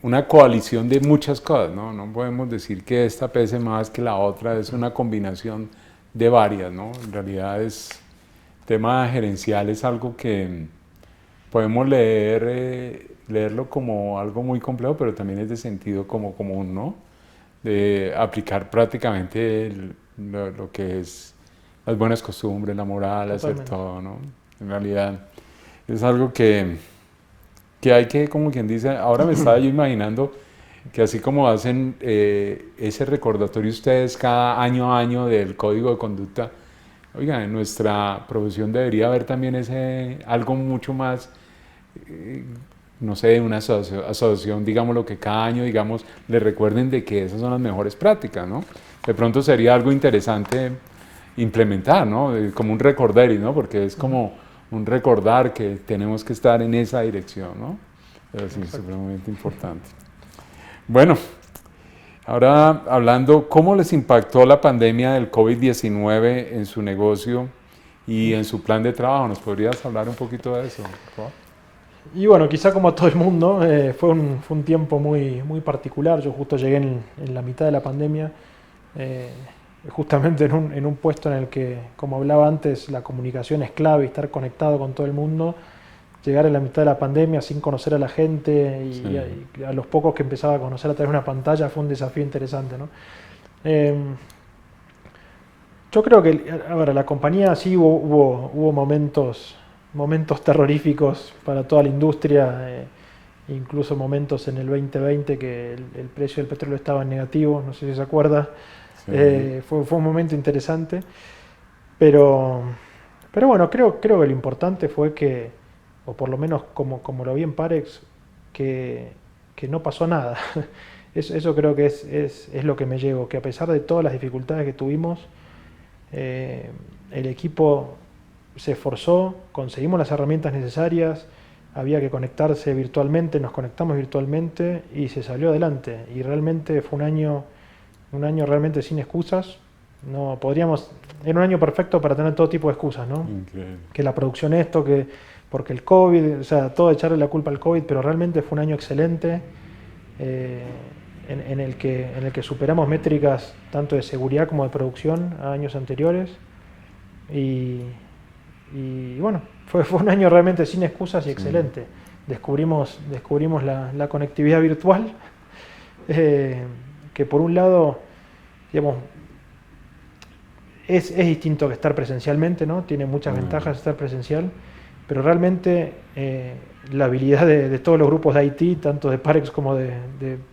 S1: una coalición de muchas cosas, ¿no? No podemos decir que esta pese más que la otra, es una combinación de varias, ¿no? En realidad tema gerencial es algo que podemos leerlo como algo muy complejo, pero también es de sentido como común, ¿no? De aplicar prácticamente lo que es las buenas costumbres, la moral, hacer
S2: Totalmente.
S1: todo, ¿no? En realidad es algo que hay que, como quien dice, ahora me estaba yo imaginando que así como hacen ese recordatorio ustedes cada año a año del código de conducta, oigan, en nuestra profesión debería haber también algo mucho más, eh, no sé, una asociación, digamos, lo que cada año, digamos, le recuerden de que esas son las mejores prácticas, ¿no? De pronto sería algo interesante implementar, ¿no? Como un recorderis, ¿no? Porque es
S2: Ujú.
S1: como un recordar que tenemos que estar en esa dirección, ¿no? Pero sí, es
S2: Exacto.
S1: supremamente importante. Bueno, ahora hablando, ¿cómo les impactó la pandemia del COVID-19 en su negocio y en su plan de trabajo? ¿Nos podrías hablar un poquito de eso, por favor?
S2: Y bueno, quizá como todo el mundo, fue un tiempo muy particular. Yo justo llegué en la mitad de la pandemia, eh, justamente en un puesto en el que, como hablaba antes, la comunicación es clave, y estar conectado con todo el mundo. Llegar en la mitad de la pandemia sin conocer a la gente
S1: Sí,
S2: y a los pocos que empezaba a conocer a través de una pantalla fue un desafío interesante, ¿no? Eh, yo creo que, a ver, la compañía sí hubo momentos terroríficos para toda la industria, incluso momentos en el 2020 que el precio del petróleo estaba en negativo, no sé si se acuerda.
S1: sí,
S2: Fue un momento interesante, pero, pero bueno, creo que lo importante fue que, o por lo menos como lo vi en Parex, que, que no pasó nada. Eso creo que es lo que me llevo, que a pesar de todas las dificultades que tuvimos, eh, el equipo se esforzó, conseguimos las herramientas necesarias, había que conectarse virtualmente, nos conectamos virtualmente y se salió adelante. Y realmente fue un año realmente sin excusas. No podríamos, era un año perfecto para tener todo tipo de excusas, ¿no?
S1: increíble.
S2: Que la producción esto, que porque el COVID, o sea, todo echarle la culpa al COVID, pero realmente fue un año excelente, eh, en el que superamos métricas tanto de seguridad como de producción a años anteriores y, y bueno, fue un año realmente sin excusas y
S1: Sí.
S2: excelente. Descubrimos la conectividad virtual, que por un lado, digamos, es distinto que estar presencialmente, ¿no? Tiene muchas ventajas estar presencial, pero realmente la habilidad de todos los grupos de IT, tanto de Parex como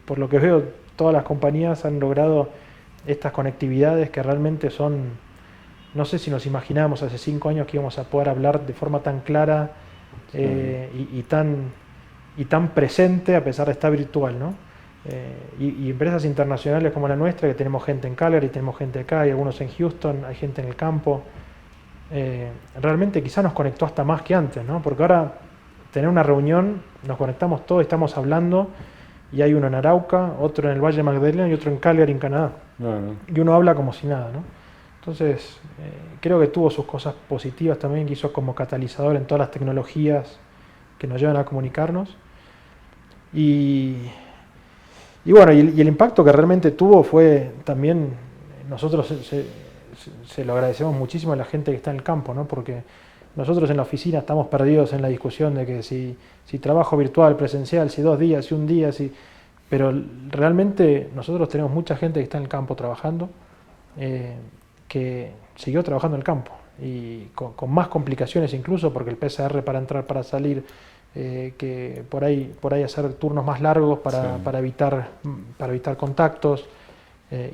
S2: por lo que veo, todas las compañías han logrado estas conectividades que realmente son, no sé si nos imaginábamos hace 5 años que íbamos a poder hablar de forma tan clara y tan presente a pesar de estar virtual, ¿no? Y empresas internacionales como la nuestra, que tenemos gente en Calgary, tenemos gente acá, hay algunos en Houston, hay gente en el campo, realmente quizá nos conectó hasta más que antes, ¿no? Porque ahora tener una reunión, nos conectamos todos, estamos hablando, y hay uno en Arauca, otro en el Valle de Magdalena y otro en Calgary, en Canadá.
S1: Claro.
S2: Y uno habla como si nada, ¿no? Entonces, creo que tuvo sus cosas positivas también, que hizo como catalizador en todas las tecnologías que nos llevan a comunicarnos. Y bueno, y el impacto que realmente tuvo fue también, nosotros se lo agradecemos muchísimo a la gente que está en el campo, ¿no? Porque nosotros en la oficina estamos perdidos en la discusión de que si trabajo virtual, presencial, si 2 días, si un día, pero realmente nosotros tenemos mucha gente que está en el campo trabajando, que siguió trabajando en el campo y con más complicaciones incluso, porque el PCR para entrar, para salir, que por ahí hacer turnos más largos para evitar contactos,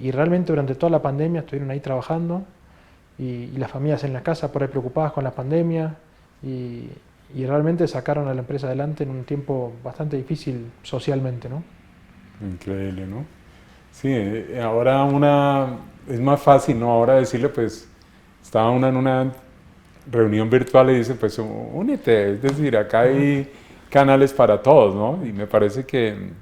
S2: y realmente durante toda la pandemia estuvieron ahí trabajando, y las familias en la casa por ahí preocupadas con la pandemia, y realmente sacaron a la empresa adelante en un tiempo bastante difícil socialmente, ¿no?
S1: Increíble, ¿no? Sí, ahora es más fácil, ¿no? Ahora decirle, pues, estaba una en una reunión virtual y dice, pues, únete, es decir, acá hay canales para todos, ¿no? Y me parece que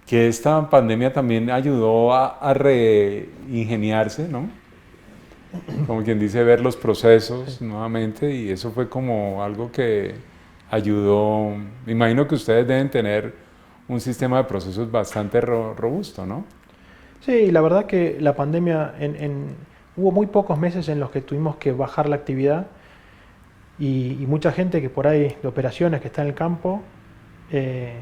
S1: esta pandemia también ayudó a reingeniarse, ¿no? Como quien dice, ver los procesos nuevamente, y eso fue como algo que ayudó. Me imagino que ustedes deben tener un sistema de procesos bastante robusto, ¿no?
S2: Sí, la verdad que la pandemia, hubo muy pocos meses en los que tuvimos que bajar la actividad, y mucha gente que por ahí de operaciones que está en el campo,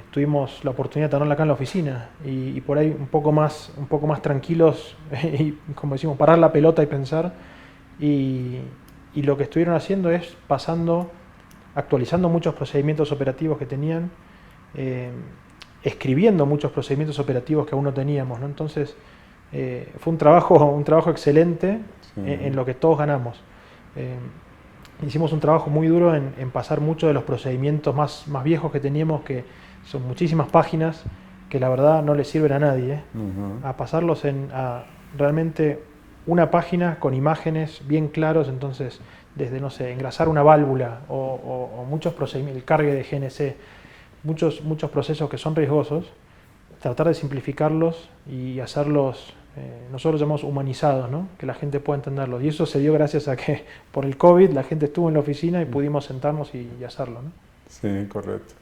S2: tuvimos la oportunidad de tenerla acá en la oficina, y por ahí un poco más tranquilos, y como decimos, parar la pelota y pensar, y lo que estuvieron haciendo es actualizando muchos procedimientos operativos que tenían, escribiendo muchos procedimientos operativos que aún no teníamos, ¿no? Entonces, fue un trabajo excelente,
S1: Sí.
S2: en lo que todos ganamos. Hicimos un trabajo muy duro en pasar muchos de los procedimientos más viejos que teníamos, que son muchísimas páginas, que la verdad no le sirven a nadie,
S1: Ujú.
S2: a pasarlos a realmente una página con imágenes bien claros. Entonces, desde, no sé, engrasar una válvula o muchos procedimientos, el cargue de GNC, muchos procesos que son riesgosos, tratar de simplificarlos y hacerlos, nosotros llamamos humanizados, ¿no? Que la gente pueda entenderlos. Y eso se dio gracias a que por el COVID la gente estuvo en la oficina y pudimos sentarnos y hacerlo, ¿no?
S1: Sí, correcto.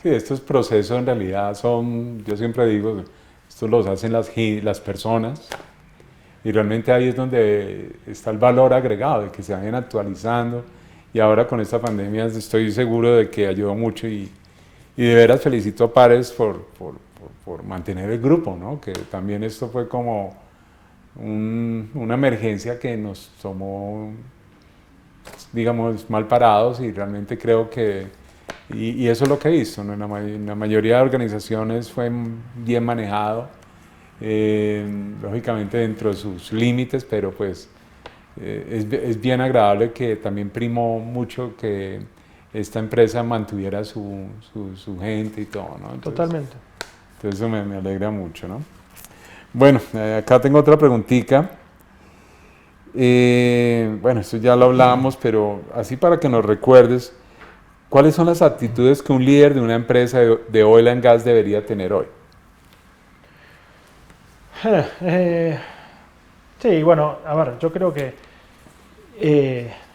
S1: Sí, estos procesos en realidad son, yo siempre digo, estos los hacen las personas, y realmente ahí es donde está el valor agregado, de que se vayan actualizando, y ahora con esta pandemia estoy seguro de que ayudó mucho, y de veras felicito a Pares por mantener el grupo, ¿no? Que también esto fue como una emergencia que nos tomó, digamos, mal parados, y realmente creo que, y eso es lo que he visto, ¿no? En la mayoría de organizaciones fue bien manejado, lógicamente dentro de sus límites, pero pues es bien agradable que también primó mucho que esta empresa mantuviera su gente y todo, ¿no?
S2: Totalmente.
S1: Entonces eso me alegra mucho, ¿no? Bueno, acá tengo otra preguntita. Bueno, esto ya lo hablábamos, pero así para que nos recuerdes, ¿cuáles son las actitudes que un líder de una empresa de oil and gas debería tener hoy?
S2: Sí, bueno, a ver, yo creo que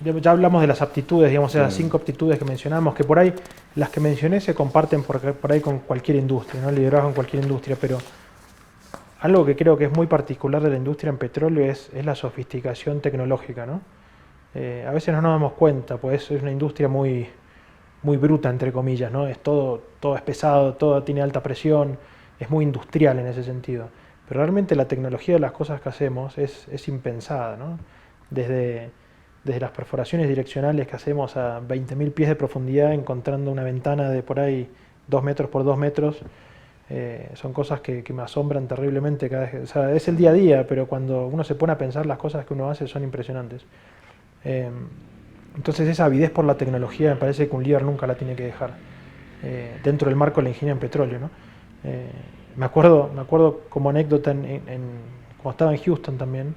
S2: ya hablamos de las aptitudes, digamos, de las 5 aptitudes que mencionamos, que por ahí las que mencioné se comparten por ahí con cualquier industria, ¿no? Liderazgo en cualquier industria, pero algo que creo que es muy particular de la industria en petróleo es la sofisticación tecnológica, ¿no? A veces no nos damos cuenta, pues es una industria muy, muy bruta, entre comillas, ¿no? Todo es pesado, todo tiene alta presión, es muy industrial en ese sentido. Pero realmente la tecnología de las cosas que hacemos es impensada, ¿no? Desde, desde las perforaciones direccionales que hacemos a 20.000 pies de profundidad, encontrando una ventana de por ahí 2 metros por 2 metros, son cosas que me asombran terriblemente cada vez. O sea, es el día a día, pero cuando uno se pone a pensar, las cosas que uno hace son impresionantes. Eh, entonces esa avidez por la tecnología me parece que un líder nunca la tiene que dejar, dentro del marco de la ingeniería en petróleo, ¿no? Me acuerdo como anécdota, cuando estaba en Houston también,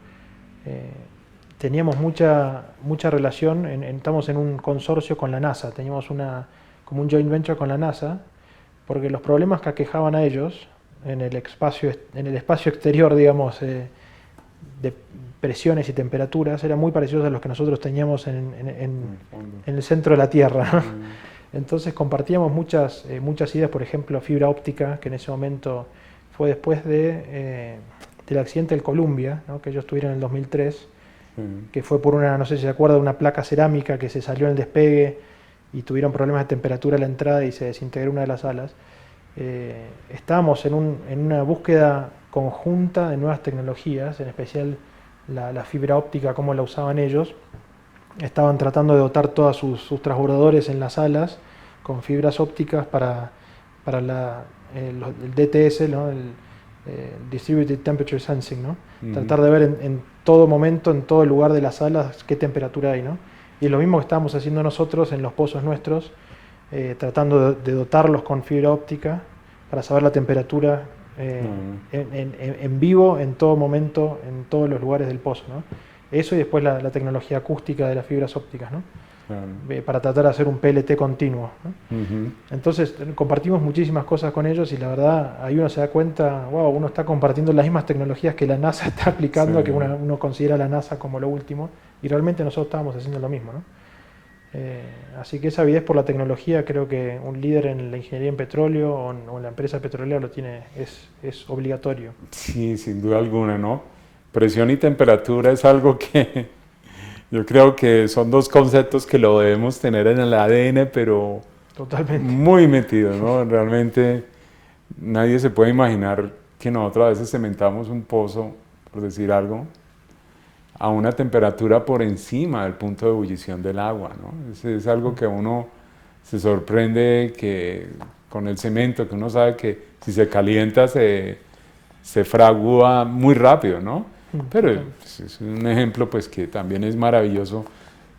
S2: teníamos mucha relación, estamos en un consorcio con la NASA, teníamos como un joint venture con la NASA, porque los problemas que aquejaban a ellos en el espacio exterior, digamos, de presiones y temperaturas, eran muy parecidos a los que nosotros teníamos en el centro de la Tierra, ¿no? Entonces compartíamos muchas ideas, por ejemplo, fibra óptica, que en ese momento fue después del accidente del Columbia, ¿no? Que ellos tuvieron en el 2003, que fue por no sé si se acuerda, una placa cerámica que se salió en el despegue y tuvieron problemas de temperatura a la entrada y se desintegró una de las alas. Estábamos en una búsqueda conjunta de nuevas tecnologías, en especial la fibra óptica, cómo la usaban ellos. Estaban tratando de dotar todos sus transbordadores en las alas con fibras ópticas para el DTS, ¿no? El Distributed Temperature Sensing, ¿no? Tratar de ver en todo momento, en todo lugar de las alas, qué temperatura hay, ¿no? Y es lo mismo que estábamos haciendo nosotros en los pozos nuestros, tratando de dotarlos con fibra óptica para saber la temperatura en vivo, en todo momento, en todos los lugares del pozo, ¿no? Eso y después la tecnología acústica de las fibras ópticas, ¿no? Para tratar de hacer un PLT continuo, ¿no? Entonces compartimos muchísimas cosas con ellos y la verdad ahí uno se da cuenta, wow, uno está compartiendo las mismas tecnologías que la NASA está aplicando, que uno considera a la NASA como lo último, y realmente nosotros estábamos haciendo lo mismo, ¿no? Así que esa avidez por la tecnología, creo que un líder en la ingeniería en petróleo o en la empresa petrolera lo tiene, es obligatorio.
S1: Sí, sin duda alguna, ¿no? Presión y temperatura es algo que yo creo que son dos conceptos que lo debemos tener en el ADN, pero
S2: totalmente
S1: muy metido, ¿no? Realmente nadie se puede imaginar que nosotros a veces cementamos un pozo, por decir algo, a una temperatura por encima del punto de ebullición del agua, ¿no? Es algo que uno se sorprende que con el cemento, que uno sabe que si se calienta se fragua muy rápido, ¿no? Pero es un ejemplo pues que también es maravilloso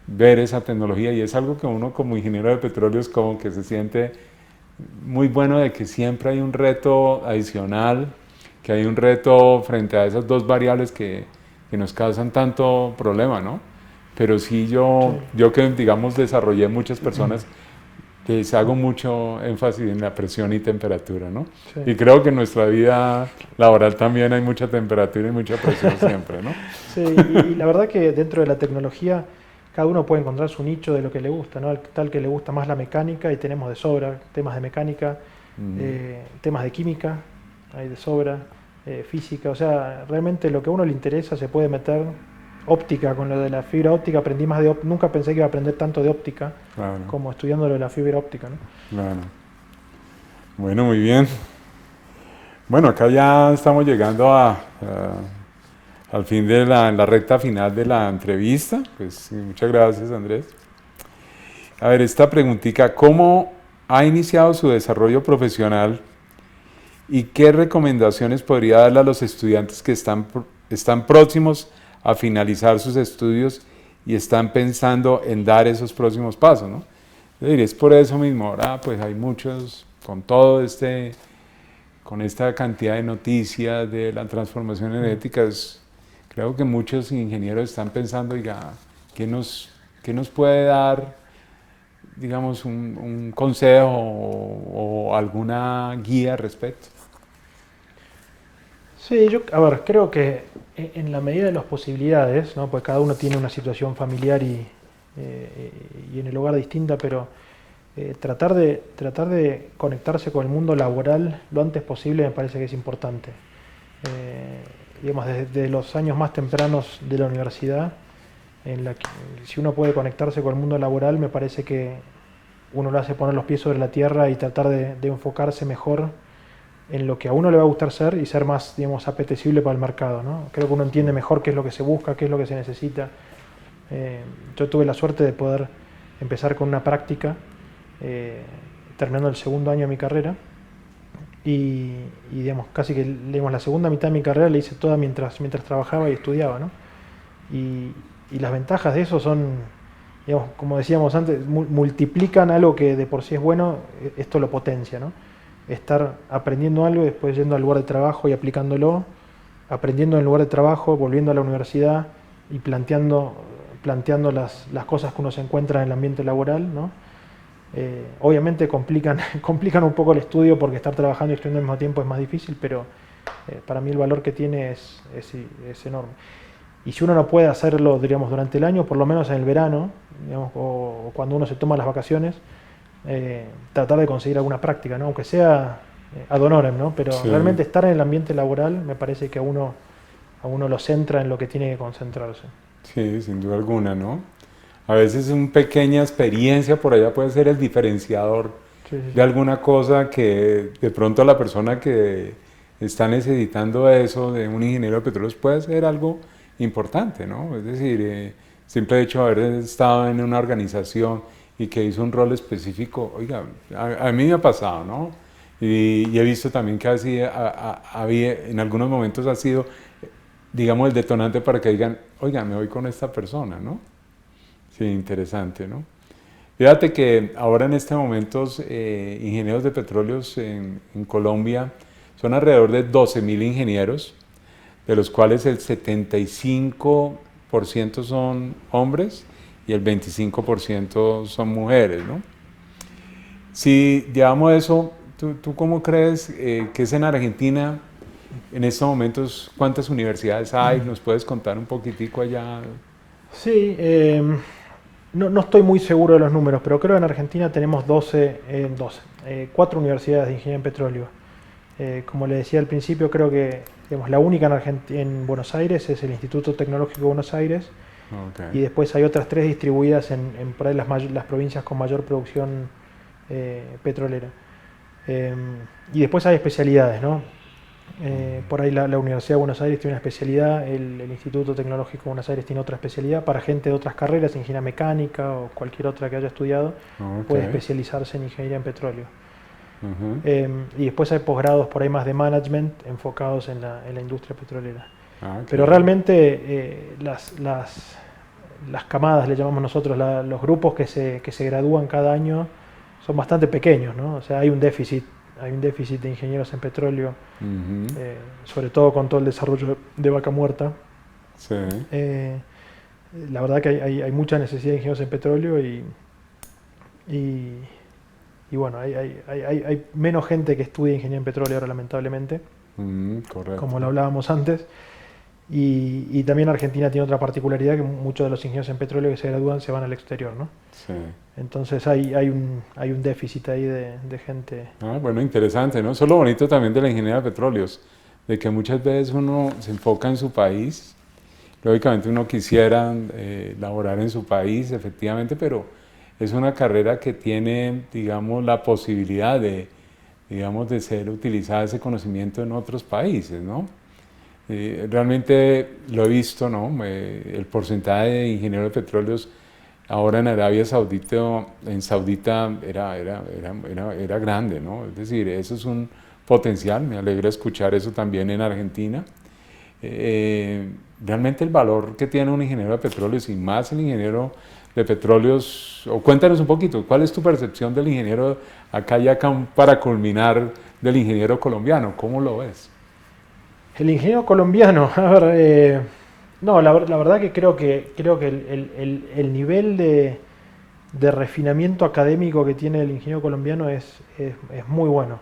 S1: ver esa tecnología y es algo que uno como ingeniero de petróleo es como que se siente muy bueno de que siempre hay un reto adicional, que hay un reto frente a esas dos variables que nos causan tanto problema, ¿no? Pero sí yo que digamos desarrollé muchas personas, les hago mucho énfasis en la presión y temperatura, ¿no? Sí. Y creo que en nuestra vida laboral también hay mucha temperatura y mucha presión siempre, ¿no?
S2: Sí, y la verdad que dentro de la tecnología cada uno puede encontrar su nicho de lo que le gusta, ¿no? Tal que le gusta más la mecánica y tenemos de sobra temas de mecánica, temas de química, hay de sobra, física, o sea, realmente lo que a uno le interesa se puede meter. Óptica, con lo de la fibra óptica aprendí más de nunca pensé que iba a aprender tanto de óptica como estudiando lo de la fibra óptica, ¿no?
S1: Claro. Bueno, muy bien. Bueno, acá ya estamos llegando al fin de la recta final de la entrevista. Pues muchas gracias, Andrés. A ver, esta preguntita, ¿cómo ha iniciado su desarrollo profesional y qué recomendaciones podría darle a los estudiantes que están próximos a finalizar sus estudios y están pensando en dar esos próximos pasos, ¿no? Es por eso mismo, ahora pues hay muchos, con esta cantidad de noticias de la transformación energética, creo que muchos ingenieros están pensando, oiga, ¿qué nos puede dar, digamos, un consejo o alguna guía al respecto?
S2: Sí, creo que en la medida de las posibilidades, ¿no? Pues cada uno tiene una situación familiar y en el hogar distinta, pero tratar de conectarse con el mundo laboral lo antes posible me parece que es importante. Digamos, desde los años más tempranos de la universidad, en la que si uno puede conectarse con el mundo laboral, me parece que uno lo hace poner los pies sobre la tierra y tratar de enfocarse mejor en lo que a uno le va a gustar ser y ser más, digamos, apetecible para el mercado, ¿no? Creo que uno entiende mejor qué es lo que se busca, qué es lo que se necesita. Yo tuve la suerte de poder empezar con una práctica, terminando el segundo año de mi carrera, y digamos, casi que digamos, la segunda mitad de mi carrera la hice toda mientras trabajaba y estudiaba, ¿no? Y las ventajas de eso son, digamos, como decíamos antes, multiplican algo que de por sí es bueno, esto lo potencia, ¿no? Estar aprendiendo algo y después yendo al lugar de trabajo y aplicándolo, aprendiendo en el lugar de trabajo, volviendo a la universidad y planteando las cosas que uno se encuentra en el ambiente laboral, ¿no? Obviamente complican un poco el estudio porque estar trabajando y estudiando al mismo tiempo es más difícil, pero para mí el valor que tiene es enorme. Y si uno no puede hacerlo, diríamos, durante el año, por lo menos en el verano, digamos, o cuando uno se toma las vacaciones, tratar de conseguir alguna práctica, ¿no? Aunque sea ad honorem, ¿no? Pero
S1: Sí.
S2: realmente estar en el ambiente laboral me parece que a uno lo centra en lo que tiene que concentrarse.
S1: Sí, sin duda alguna, ¿no? A veces una pequeña experiencia por allá puede ser el diferenciador
S2: Sí, sí,
S1: de
S2: sí.
S1: alguna cosa que de pronto la persona que está necesitando eso de un ingeniero de petróleos puede ser algo importante, ¿no? Es decir, simple hecho de haber estado en una organización y que hizo un rol específico, oiga, a mí me ha pasado, ¿no? Y he visto también que así, había, en algunos momentos ha sido, digamos, el detonante para que digan, oiga, me voy con esta persona, ¿no? Sí, interesante, ¿no? Fíjate que ahora en este momento ingenieros de petróleos en Colombia son alrededor de 12.000 ingenieros, de los cuales el 75% son hombres y el 25% son mujeres, ¿no? Si llevamos eso, ¿tú cómo crees que es en Argentina en estos momentos? ¿Cuántas universidades hay? ¿Nos puedes contar un poquitico allá?
S2: Sí, no estoy muy seguro de los números, pero creo que en Argentina tenemos 4 universidades de ingeniería en petróleo. Como le decía al principio, creo que digamos, la única en Buenos Aires es el Instituto Tecnológico de Buenos Aires, y
S1: Okay.
S2: después hay otras 3 distribuidas en por ahí las provincias con mayor producción petrolera. Eh, y después hay especialidades, ¿no? Por ahí la Universidad de Buenos Aires tiene una especialidad, el Instituto Tecnológico de Buenos Aires tiene otra especialidad. Para gente de otras carreras, ingeniería mecánica o cualquier otra que haya estudiado, puede
S1: Okay.
S2: especializarse en ingeniería en petróleo.
S1: Ujú.
S2: Y después hay posgrados por ahí más de management enfocados en la industria petrolera.
S1: Ah, qué
S2: Pero
S1: bien.
S2: realmente las camadas, le llamamos nosotros, los grupos que se gradúan cada año son bastante pequeños, ¿no? O sea, hay un déficit de ingenieros en petróleo,
S1: Ujú.
S2: sobre todo con todo el desarrollo de Vaca Muerta.
S1: Sí.
S2: Eh, la verdad que hay mucha necesidad de ingenieros en petróleo y, y bueno, hay menos gente que estudia ingeniería en petróleo ahora, lamentablemente, como
S1: Correcto.
S2: lo hablábamos antes. Y también Argentina tiene otra particularidad, que muchos de los ingenieros en petróleo que se gradúan se van al exterior, ¿no?
S1: Sí.
S2: Entonces hay un déficit ahí de gente.
S1: Ah, bueno, interesante, ¿no? Eso es lo bonito también de la ingeniería de petróleos, de que muchas veces uno se enfoca en su país. Lógicamente uno quisiera laborar en su país, efectivamente, pero es una carrera que tiene, digamos, la posibilidad de, digamos, de ser utilizada ese conocimiento en otros países, ¿no? Realmente lo he visto, ¿no? El porcentaje de ingenieros de petróleos ahora en Arabia Saudita, era grande, ¿no? Es decir, eso es un potencial, me alegra escuchar eso también en Argentina. Realmente el valor que tiene un ingeniero de petróleos y más el ingeniero de petróleos, o cuéntanos un poquito, ¿cuál es tu percepción del ingeniero acá y acá para culminar del ingeniero colombiano? ¿Cómo lo ves?
S2: El ingeniero colombiano, a ver, no, la verdad que creo que el nivel de refinamiento académico que tiene el ingeniero colombiano es muy bueno.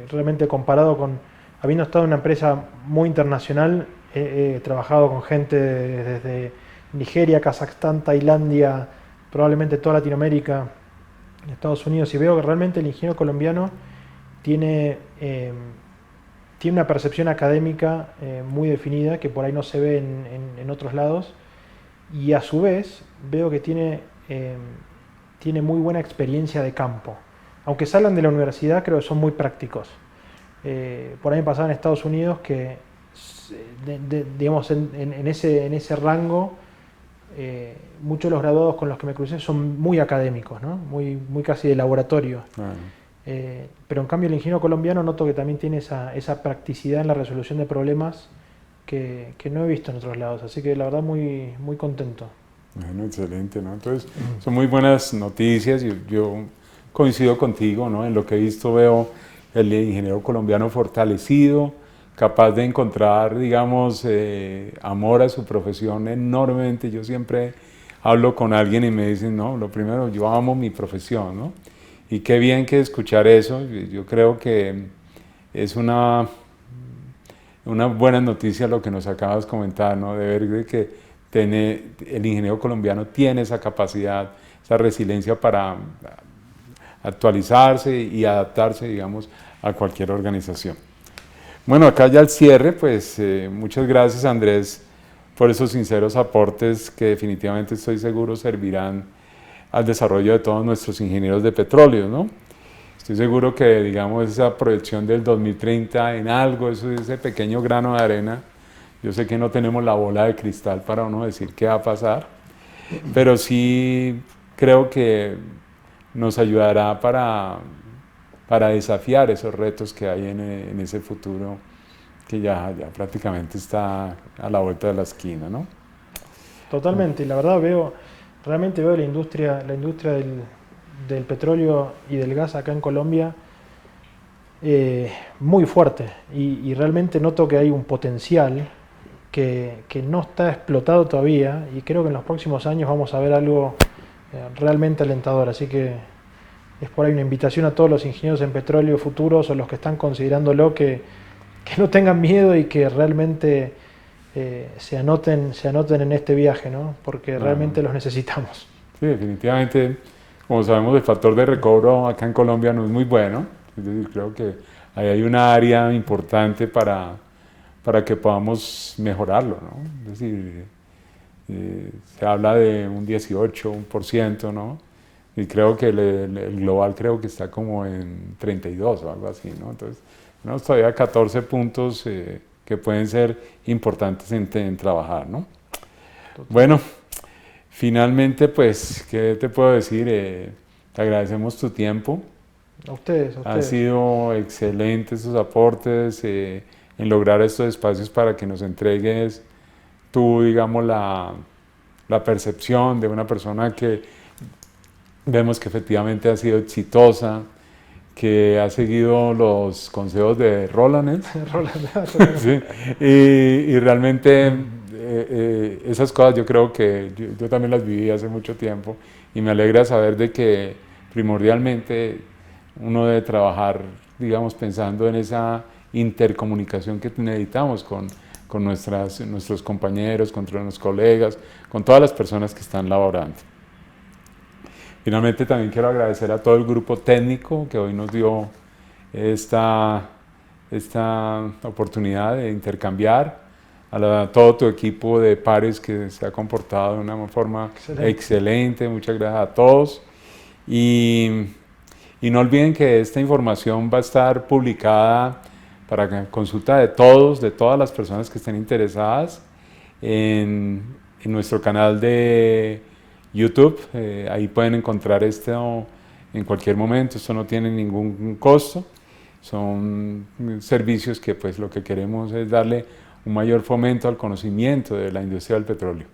S2: Realmente comparado con, habiendo estado en una empresa muy internacional, he trabajado con gente desde Nigeria, Kazajstán, Tailandia, probablemente toda Latinoamérica, Estados Unidos, y veo que realmente el ingeniero colombiano tiene, tiene una percepción académica muy definida que por ahí no se ve en otros lados. y a su vez veo que tiene muy buena experiencia de campo. Aunque salgan de la universidad, creo que son muy prácticos. Por ahí me pasaba en Estados Unidos que, digamos, en ese rango, muchos de los graduados con los que me crucé son muy académicos, ¿no? Muy casi de laboratorio. Pero en cambio el ingeniero colombiano noto que también tiene esa practicidad en la resolución de problemas que no he visto en otros lados. Así que la verdad muy contento.
S1: Bueno, excelente, ¿no? Entonces, son muy buenas noticias y yo coincido contigo, ¿no? En lo que he visto veo el ingeniero colombiano fortalecido, capaz de encontrar, digamos, amor a su profesión enormemente. Yo siempre hablo con alguien y me dicen, no, lo primero, yo amo mi profesión, ¿no? Y qué bien que escuchar eso. Yo creo que es una buena noticia lo que nos acabas de comentar, ¿no? De ver que el ingeniero colombiano tiene esa capacidad, esa resiliencia para actualizarse y adaptarse, digamos, a cualquier organización. Bueno, acá ya al cierre, pues muchas gracias, Andrés, por esos sinceros aportes que definitivamente estoy seguro servirán al desarrollo de todos nuestros ingenieros de petróleo, ¿no? Estoy seguro que, digamos, esa proyección del 2030 en algo, ese pequeño grano de arena, yo sé que no tenemos la bola de cristal para uno decir qué va a pasar, pero sí creo que nos ayudará para desafiar esos retos que hay en ese futuro que ya prácticamente está a la vuelta de la esquina, ¿no?
S2: Totalmente, y la verdad realmente veo la industria del petróleo y del gas acá en Colombia muy fuerte y realmente noto que hay un potencial que no está explotado todavía y creo que en los próximos años vamos a ver algo realmente alentador, así que es por ahí una invitación a todos los ingenieros en petróleo futuros o los que están considerándolo que no tengan miedo y que realmente se anoten en este viaje, ¿no? Porque realmente los necesitamos.
S1: Sí, definitivamente, como sabemos, el factor de recobro acá en Colombia no es muy bueno, es decir, creo que ahí hay una área importante para que podamos mejorarlo, ¿no? Es decir, se habla de un 18%, ¿no? Y creo que el global creo que está como en 32 o algo así, ¿no? Entonces, tenemos todavía 14 puntos que pueden ser importantes en trabajar, ¿no? Bueno, finalmente, pues, ¿qué te puedo decir? Te agradecemos tu tiempo.
S2: A ustedes.
S1: Han sido excelentes tus aportes en lograr estos espacios para que nos entregues tú, digamos, la percepción de una persona que vemos que efectivamente ha sido exitosa, que ha seguido los consejos de Roland, sí, y realmente esas cosas yo creo que yo también las viví hace mucho tiempo y me alegra saber de que primordialmente uno debe trabajar, digamos, pensando en esa intercomunicación que necesitamos con nuestros compañeros, con nuestros colegas, con todas las personas que están laborando. Finalmente también quiero agradecer a todo el grupo técnico que hoy nos dio esta oportunidad de intercambiar, a todo tu equipo de pares que se ha comportado de una forma excelente. Muchas gracias a todos. Y no olviden que esta información va a estar publicada para consulta de todas las personas que estén interesadas en nuestro canal de YouTube. Ahí pueden encontrar esto en cualquier momento, esto no tiene ningún costo, son servicios que pues lo que queremos es darle un mayor fomento al conocimiento de la industria del petróleo.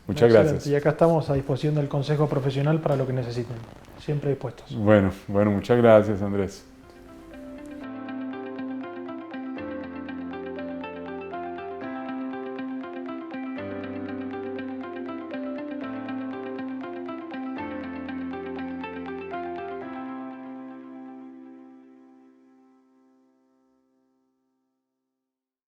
S1: Muchas gracias.
S2: Y acá estamos a disposición del Consejo Profesional para lo que necesiten, siempre dispuestos.
S1: Bueno, muchas gracias, Andrés.